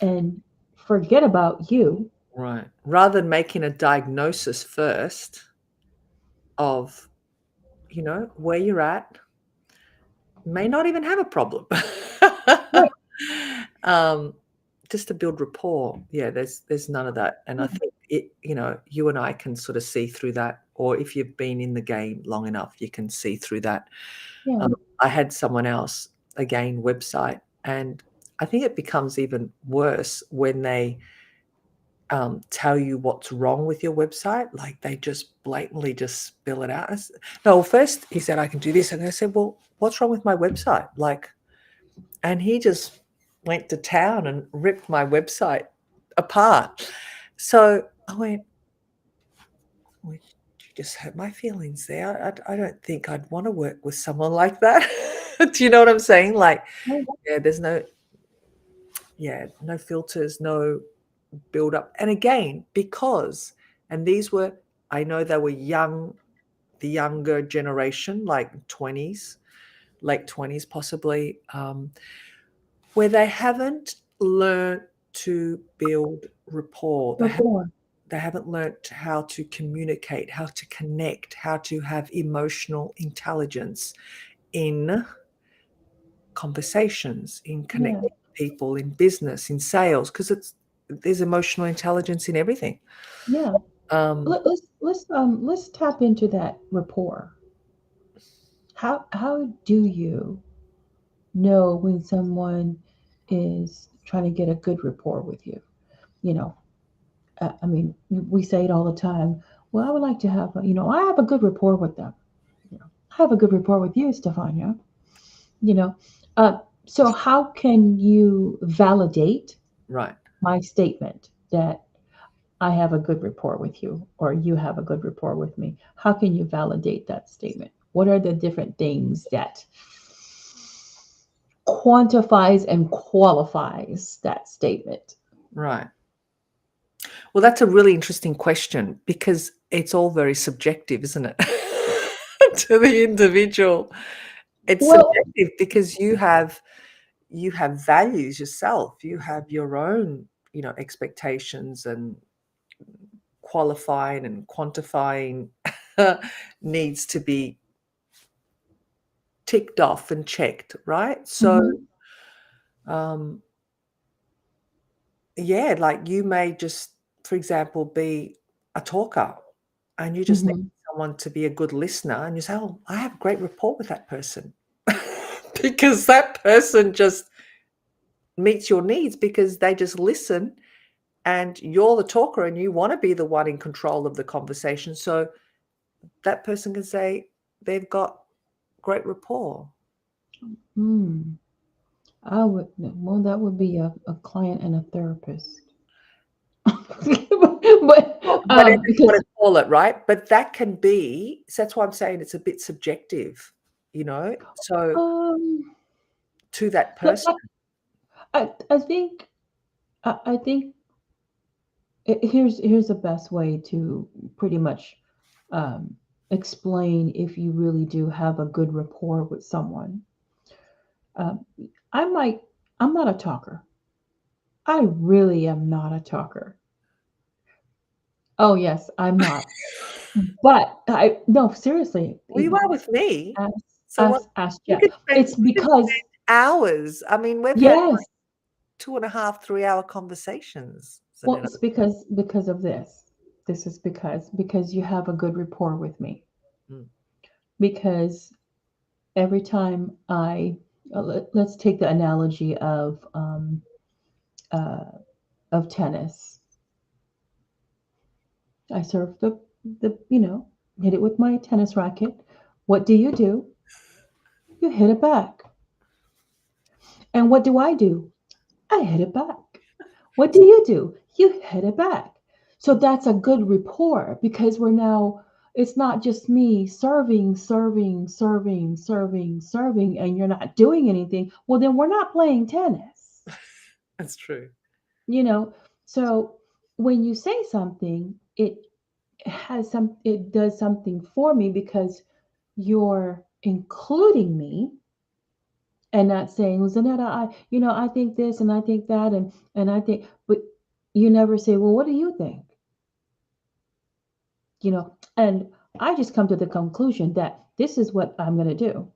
and forget about you. Right. Rather than making a diagnosis first of, where you're at, may not even have a problem. Right. Um, just to build rapport. Yeah, there's none of that. And I Yeah. think you and I can sort of see through that, or if you've been in the game long enough, you can see through that. Yeah. I had someone else, again, website, and I think it becomes even worse when they tell you what's wrong with your website. Like, they just blatantly just spill it out. No, well, first he said, "I can do this." And I said, "Well, what's wrong with my website?" Like, and he just went to town and ripped my website apart. So I went, "Well, you just hurt my feelings there. I don't think I'd want to work with someone like that." Do you know what I'm saying? Like, Right. yeah, there's no filters, no build up. And again, because, and these were, I know they were young, the younger generation, like 20s, late 20s possibly, where they haven't learned to build rapport. Rapport. They haven't learnt how to communicate, how to connect, how to have emotional intelligence in conversations, in Yeah. connecting people, in business, in sales, because there's emotional intelligence in everything. Yeah. Um, Let's tap into that rapport. How do you know when someone is trying to get a good rapport with you? You know, I mean, we say it all the time. Well, I would like to have, I have a good rapport with them. I have a good rapport with you, Stefania. You know, uh, so how can you validate Right. my statement that I have a good rapport with you or you have a good rapport with me? How can you validate that statement? What are the different things that quantifies and qualifies that statement? Right. Well, that's a really interesting question because it's all very subjective, isn't it? To the individual. It's Well, subjective because you have values yourself. You have your own, expectations and qualifying and quantifying needs to be ticked off and checked, right? So, mhm, um, yeah, like you may just, for example, be a talker and you just need mhm. someone to be a good listener and you say, "Oh, I have great rapport with that person." Because that person just meets your needs because they just listen and you're the talker and you want to be the one in control of the conversation. So that person can say they've got great rapport. Hmm. Well, that would be a client and a therapist. but Whatever you because want to call it, right? But that can be, so that's why I'm saying it's a bit subjective, so um, to that no, person. I think here's the best way to pretty much um, explain if you really do have a good rapport with someone. Um, I might I'm not a talker. I really am not a talker. Oh yes, I'm not. But I no, seriously, Well, you are with me. ask So what ask we Jeff. could spend It's we could because spend hours. I mean, we've had yes, 2.5, 3-hour conversations, well, Zanetta. it's because of this. This is because you have a good rapport with me. Mm. Because every time let's take the analogy uh, of tennis. I serve the hit it with my tennis racket. What do? You hit it back. And what do? I hit it back. What do? You hit it back. So that's a good rapport because we're now, it's not just me serving, serving, serving, serving, serving, and you're not doing anything. Well, then we're not playing tennis, That's true. you know? So when you say something, it does something for me because you're including me and not saying, well, Zanetta, I think this and I think that and I think, but you never say, well, what do you think? And I just come to the conclusion that this is what I'm going to do.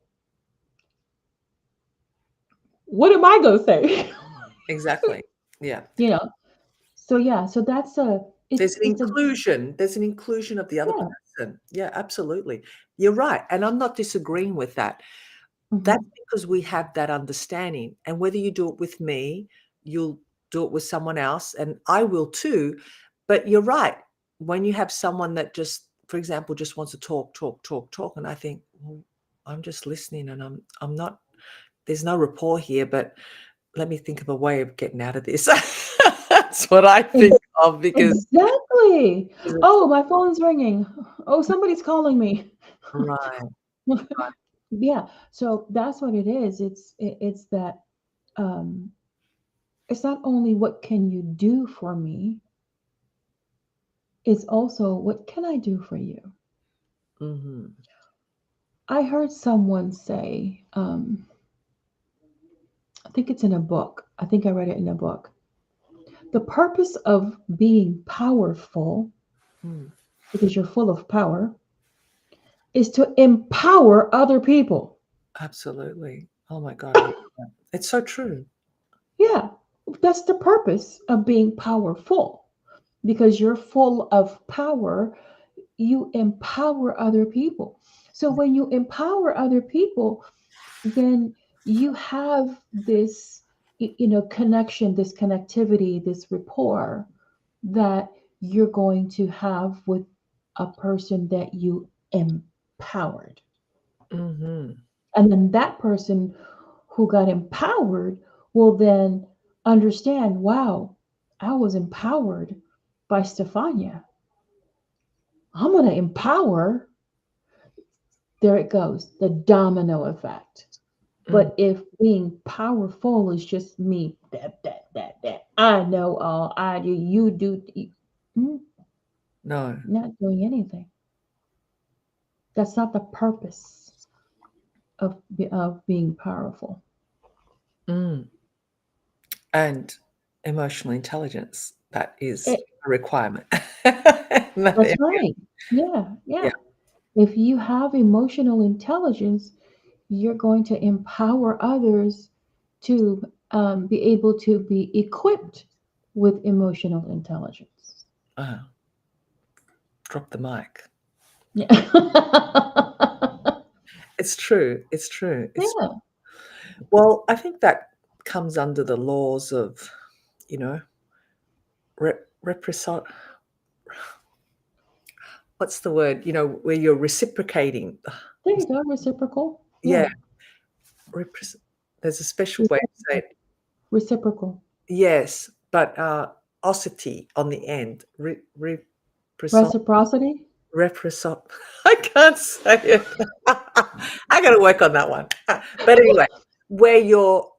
What am I going to say? Exactly. Yeah. you know. So yeah, so that's a There's an it's a inclusion. There's an inclusion of the other yeah. person. Yeah, absolutely. You're right, and I'm not disagreeing with that. That's Hmm. because we have that understanding, and whether you do it with me, you'll do it with someone else, and I will too, but you're right. When you have someone that just, for example, just wants to talk, talk, talk, talk, and I think, "Well, I'm just listening and I'm not there's no rapport here, but let me think of a way of getting out of this." That's what I think of because Exactly. it's Oh, my phone's ringing. Oh, somebody's calling me. right. Yeah. So that's what it is. It's that um it's not only what can you do for me, it's also what can I do for you? Mhm. I heard someone say, I think it's in a book. I think I read it in a book. The purpose of being powerful, Mm. because you're full of power, is to empower other people. Absolutely. Oh my God, I love that. It's so true. Yeah, that's the purpose of being powerful. Because you're full of power, you empower other people. So when you empower other people, then you have this connection, this connectivity, this rapport that you're going to have with a person that you empowered. Mhm. And then that person who got empowered will then understand, wow, I was empowered by Stefania. I'm going to empower. There it goes, the domino effect. Mm. But if being powerful is just me, that, I know all, I do, you do, mm, No. not doing anything. That's not the purpose of being powerful. Mm. And emotional intelligence, that is It, a requirement in that that's area. right. Yeah, Yeah. yeah. If you have emotional intelligence, you're going to empower others to be able to be equipped with emotional intelligence. Uh, drop the mic. Yeah. It's true. It's true. It's Yeah. well, I think that comes under the laws of, you know, repressor what's the word? Where you're reciprocating. There you go. Reciprocal. Yeah, Yeah. repres there's a special way to say Reciprocal. it. Reciprocal. Yes, but, osity on the end. Repressor Reciprocity. repressor I can't say it. I gotta work on that one. But anyway, where you're,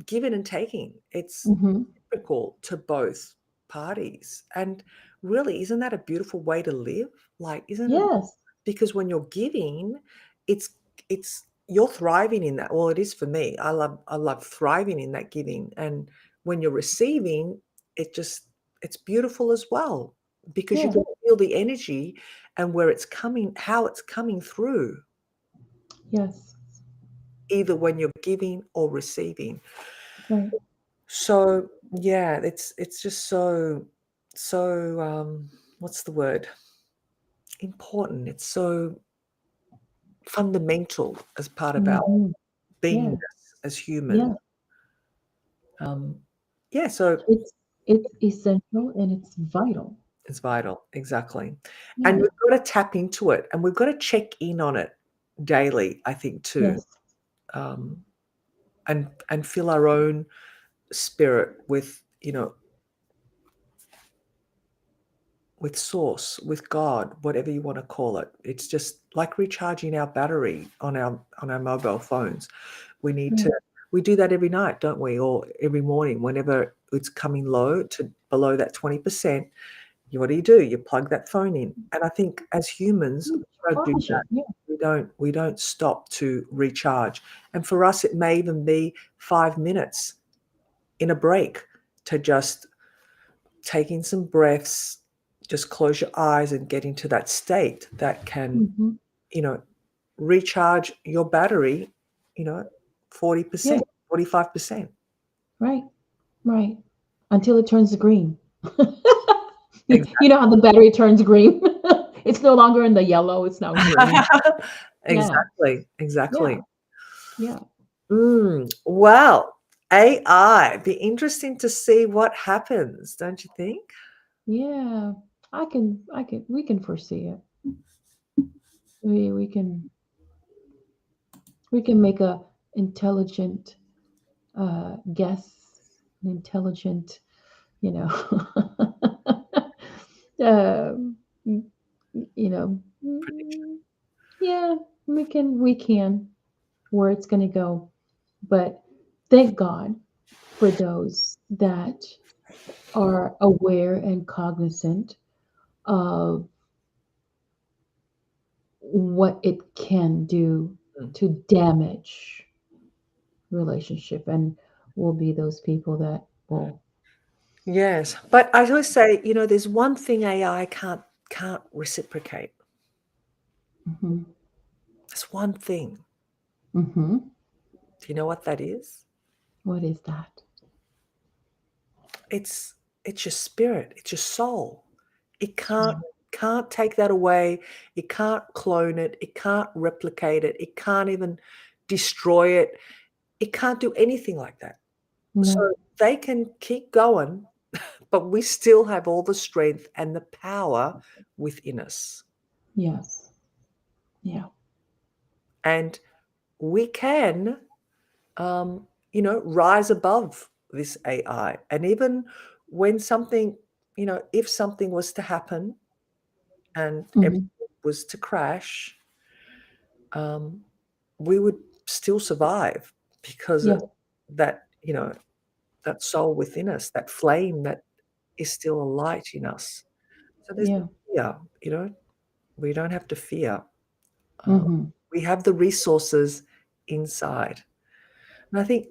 giving and taking. It's Hmm. reciprocal to both parties, and really, isn't that a beautiful way to live? Like, isn't it Yes. because when you're giving, it's it's you're thriving in that. Well, it is for me. I love thriving in that giving, and when you're receiving, it's beautiful as well because you Yeah. can feel the energy and where it's coming, how it's coming through, Yes. either when you're giving or receiving. Right. So yeah, it's just so what's the word? Important. It's so fundamental as part of our Hmm. beingness Yeah. as humans. Yeah. Um, yeah, so It's essential and it's vital. it's vital, exactly. And Yeah. we've got to tap into it, and we've got to check in on it daily, I think, too, Yes. um, and fill our own spirit with, with source, with God, whatever you want to call it. It's just like recharging our battery on our mobile phones. We need Yeah. to we do that every night, don't we? Or every morning, whenever it's coming low to below that 20%, what do? You plug that phone in. And I think as humans, we don't do Charge that. it. Yeah. We don't stop to recharge. And for us, it may even be 5 minutes in a break to just take in some breaths, just close your eyes and get into that state that can, Hmm. you know, recharge your battery, you know, Yeah. 40%, 45%. Right. Right. Until it turns green. Exactly. You know how the battery turns green? It's no longer in the yellow, it's now green. Yeah. Exactly, Yeah. exactly. Yeah. Well, AI, be interesting to see what happens, don't you think? Yeah. We can foresee it. We we can make a intelligent guess, an intelligent, you know, um, you know, Prediction. yeah, we can where it's going to go. But thank God for those that are aware and cognizant of what it can do Mm. to damage relationship, and will be those people that will. Yes, but I always say, there's one thing AI can't reciprocate. Hmm. There's one thing. Hmm. Do you know what that is? What is that? It's it's your spirit, it's your soul. It can't Yeah. can't take that away. It can't clone it. It can't replicate it. It can't even destroy it. It can't do anything like that. So No. they can keep going but we still have all the strength and the power within us. Yes. Yeah. And we can, rise above this AI. And even when something, if something was to happen and everything Hmm. was to crash, um, we would still survive because Yeah. of that, that soul within us, that flame that is still a light in us. So there's Yeah. no fear, we don't have to fear. Uh, Hmm. we have the resources inside. And I think,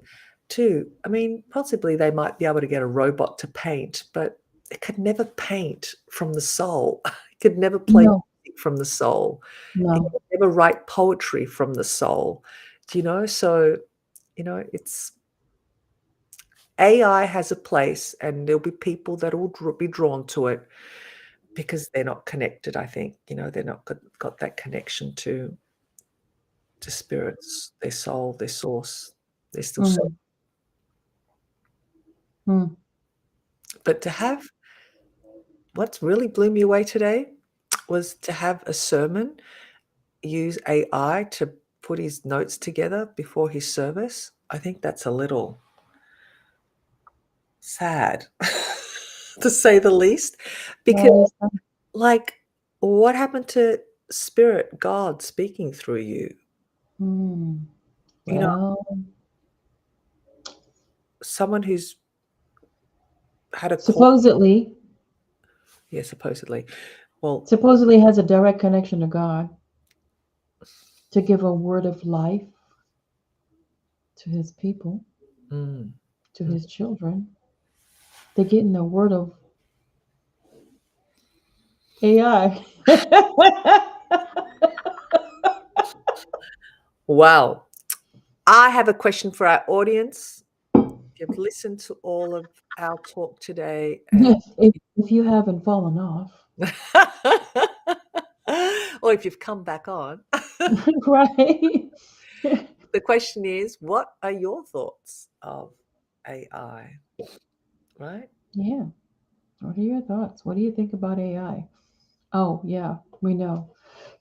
too, I mean, possibly they might be able to get a robot to paint, but it could never paint from the soul. It could never play No. music from the soul. It No. could never write poetry from the soul. So, it's AI has a place, and there'll be people that will be drawn to it because they're not connected, I think. They're not got that connection to spirits, their soul, their source. They're still so. Mm. Mm. But to have what's really blew me away today was to have a sermon use AI to put his notes together before his service. I think that's a little sad, to say the least, because, Why is that? like, what happened to Spirit, God speaking through you? Mm. You know, Well, someone who's had a call. supposedly, Yeah, supposedly. Well, supposedly has a direct connection to God to give a word of life to his people, mm, to mm. his children. They're getting the word of AI. Wow. I have a question for our audience. You've listened to all of our talk today, and Yes, if you haven't fallen off, or if you've come back on, right? the question is, what are your thoughts of AI? Right? Yeah. What are your thoughts? What do you think about AI? Oh, yeah, we know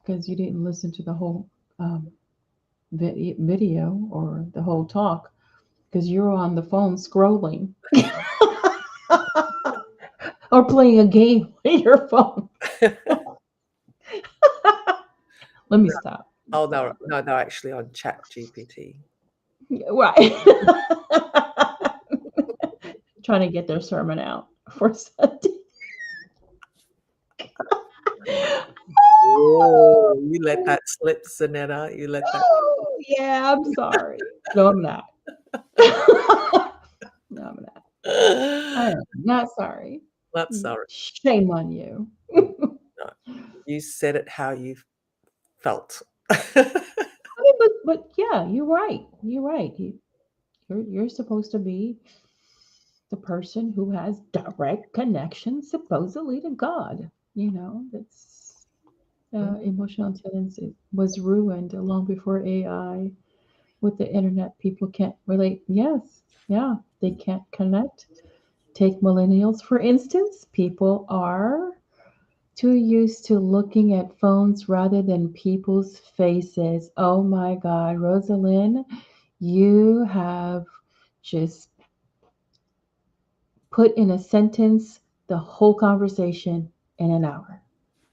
because you didn't listen to the whole um, video or the whole talk because you're on the phone scrolling or playing a game with your phone. Let me stop. Let me Oh no, stop. no, no, actually on Chat GPT. Yeah, right. Trying to get their sermon out for Sunday. Oh, you let that slip, Zanetta. You let that. Oh, yeah, I'm sorry. No, I'm not. No, I'm not. I am not sorry. Not sorry. Shame on you. Mm, no, you said it how you felt. I mean, but yeah, you're right. You're right. You're supposed to be the person who has direct connection, supposedly, to God. That's emotional intelligence was ruined long before AI. With the internet, people can't relate. Yes, yeah, they can't connect. Take millennials, for instance. People are too used to looking at phones rather than people's faces. Oh my God, Rosalind, you have just put in a sentence the whole conversation in an hour.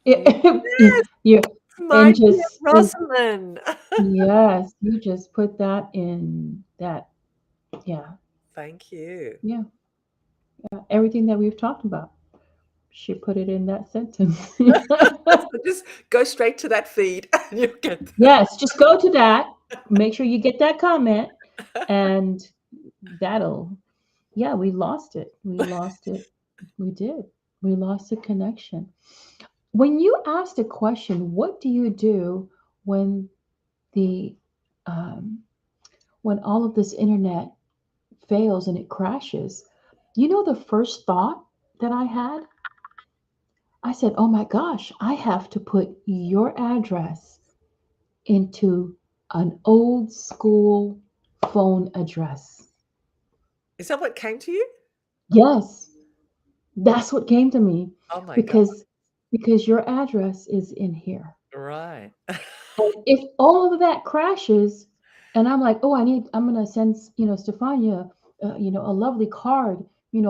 Yes, you my and dear just Rosalind. yes, you just put that in that. Yeah, Thank you. yeah, yeah. Everything that we've talked about, she put it in that sentence. So just go straight to that feed and you'll get Yes, just go to that. Make sure you get that comment, and that'll. Yeah, we lost it. We lost it. We did. We lost the connection. When you asked a question, what do you do when the um, when all of this internet fails and it crashes? You know the first thought that I had? I said, "Oh my gosh, I have to put your address into an old school phone address." Is that what came to you? Yes, That's what came to me Oh my god. because your address is in here. Right. And if all of that crashes and I'm like, "Oh, I'm gonna send, Stefania, a lovely card,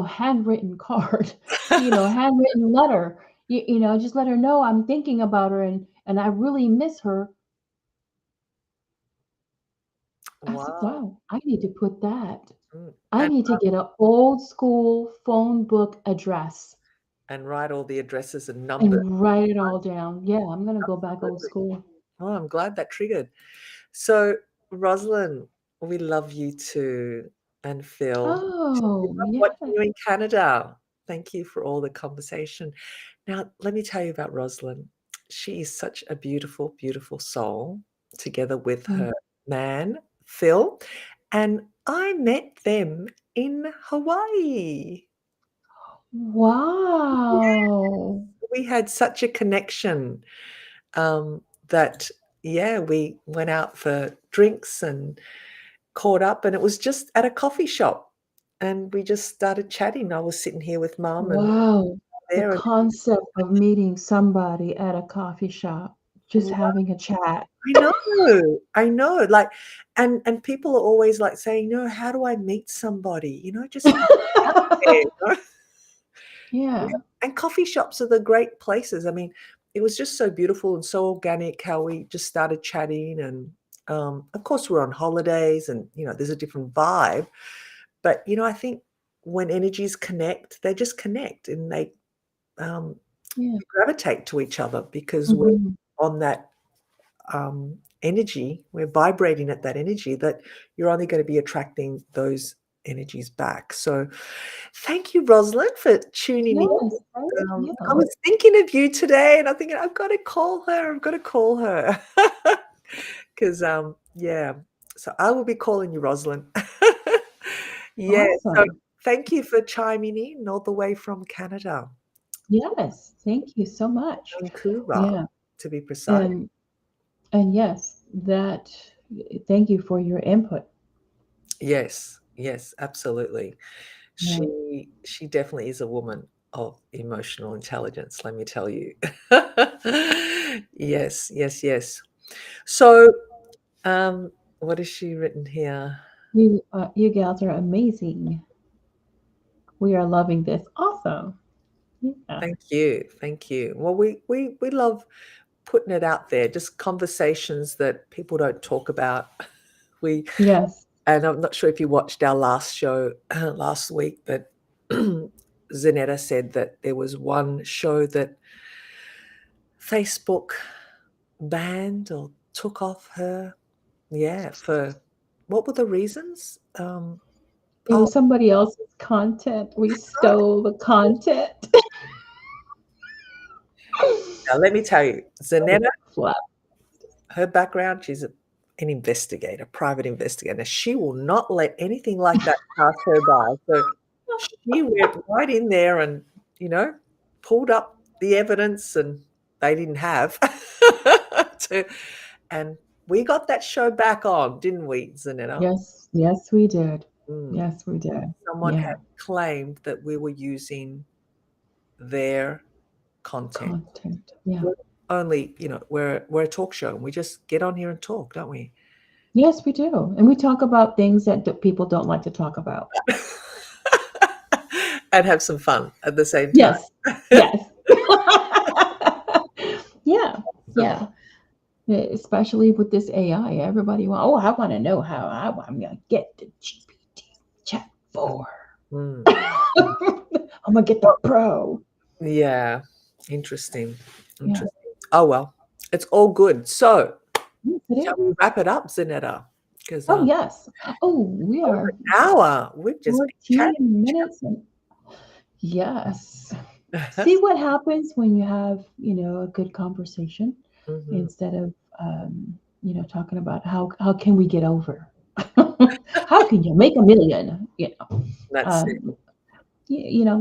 handwritten card, handwritten letter, just let her know I'm thinking about her and I really miss her." I said, Wow. "Wow, I need to put that. Mm. I need to get an old school phone book address And write all the addresses and numbers. and write it all down." Yeah, I'm gonna go back old Absolutely. school. Oh, I'm glad that triggered. So, Rosalind, we love you too, and Phil. We Oh, love watching yeah. you in Canada. Thank you for all the conversation. Now, let me tell you about Rosalind. She is such a beautiful, beautiful soul, together with Mm. her man, Phil, and I met them in Hawaii. Wow. We had such a connection, that, yeah, we went out for drinks and caught up, and it was just at a coffee shop, and we just started chatting. I was sitting here with mum and Wow. The there, and concept of meeting somebody at a coffee shop, just having a chat. I know, like, and people are always, like, saying, "No, how do I meet somebody?" Just out there, Yeah, Yeah. and coffee shops are the great places. I mean, it was just so beautiful and so organic how we just started chatting, and, of course, we're on holidays and, there's a different vibe, but, I think when energies connect, they just connect and they, um, Yeah. gravitate to each other because we're Mhm. on that, energy, we're vibrating at that energy that you're only gonna be attracting those energies back. So, thank you, Rosalind, for tuning in. Yes, thank I you. was thinking of you today, and I'm thinking, "I've gotta call her, I've gotta call her." 'Cause, yeah, so I will be calling you, Rosalind. Yeah, so Awesome. thank you for chiming in all the way from Canada, Yes, thank you so much. Vancouver, Yeah, to be precise. and yes, thank you for your input. Yes, yes, absolutely. Yeah. She definitely is a woman of emotional intelligence, let me tell you. Yes, yes, yes. So, what has she written here? You gals are amazing. We are loving this. Awesome. Yeah. Thank you, thank you. Well, we love putting it out there, just conversations that people don't talk about. We Yes. and I'm not sure if you watched our last show last week, but Zanetta said that there was one show that Facebook banned or took off her. Yeah, for what were the reasons? It Oh, was somebody else's content. We stole the content. now let me tell you, So Zanetta, flap. her background, she's an investigator, private investigator. She will not let anything like that pass her by. So she went right in there and, you know, pulled up the evidence and they didn't have to, and we got that show back on, didn't we, Zanetta? Yes, yes, we did. Mm. Yes, we did. Someone had Yeah, claimed that we were using their content. content. Yeah. We're only, we're a talk show and we just get on here and talk, don't we? Yes, we do. And we talk about things that people don't like to talk about. And have some fun at the same time. Yes. Yes. Yeah. Some Yeah. Especially with this AI, everybody want. Oh, I want to know how I'm gonna get the GPT chat mm, 4. mm. I'm gonna get the Well, pro. yeah, interesting, Yeah. interesting. Oh, well, it's all good. So, Yes, it shall is. we wrap it up, Zanetta? 'Cause, Oh yes. Oh, we over are an hour, we've just been 14 minutes and yes. See chatting. what happens when you have, a good conversation Mhm. instead of, talking about how can we get over? How can you make a million? That's it. Um,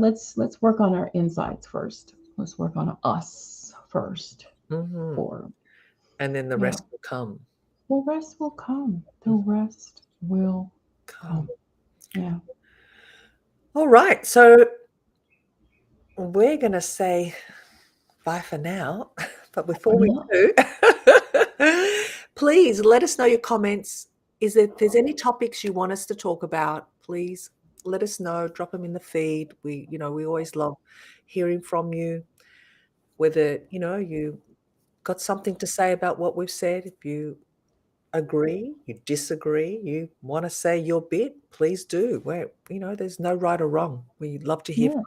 let's work on our insides first. Let's work on us first. Mhm. For And then the yeah, rest will come. the rest will come. The Mm, rest will come. come. Yeah. Alright, so we're gonna say bye for now. But For before we now. do, please let us know your comments. Is there if there's any topics you want us to talk about, please let us know. Drop them in the feed. We always love hearing from you, whether, you got something to say about what we've said. If you agree, you disagree, you wanna say your bit, please do. There's no right or wrong. We'd love to hear Yeah.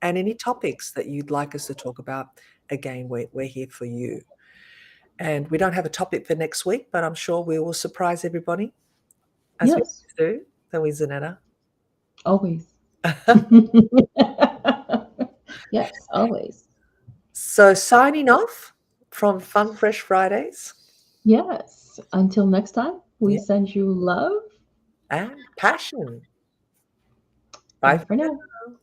and any topics that you'd like us to talk about, again, we're here for you. And we don't have a topic for next week, but I'm sure we will surprise everybody as we Yes. do, don't we, Zanetta? Always. Yes, always. So signing off from Fun Fresh Fridays. Yes. Until next time, we Yeah, send you love. and passion. Bye Bye for for now. now.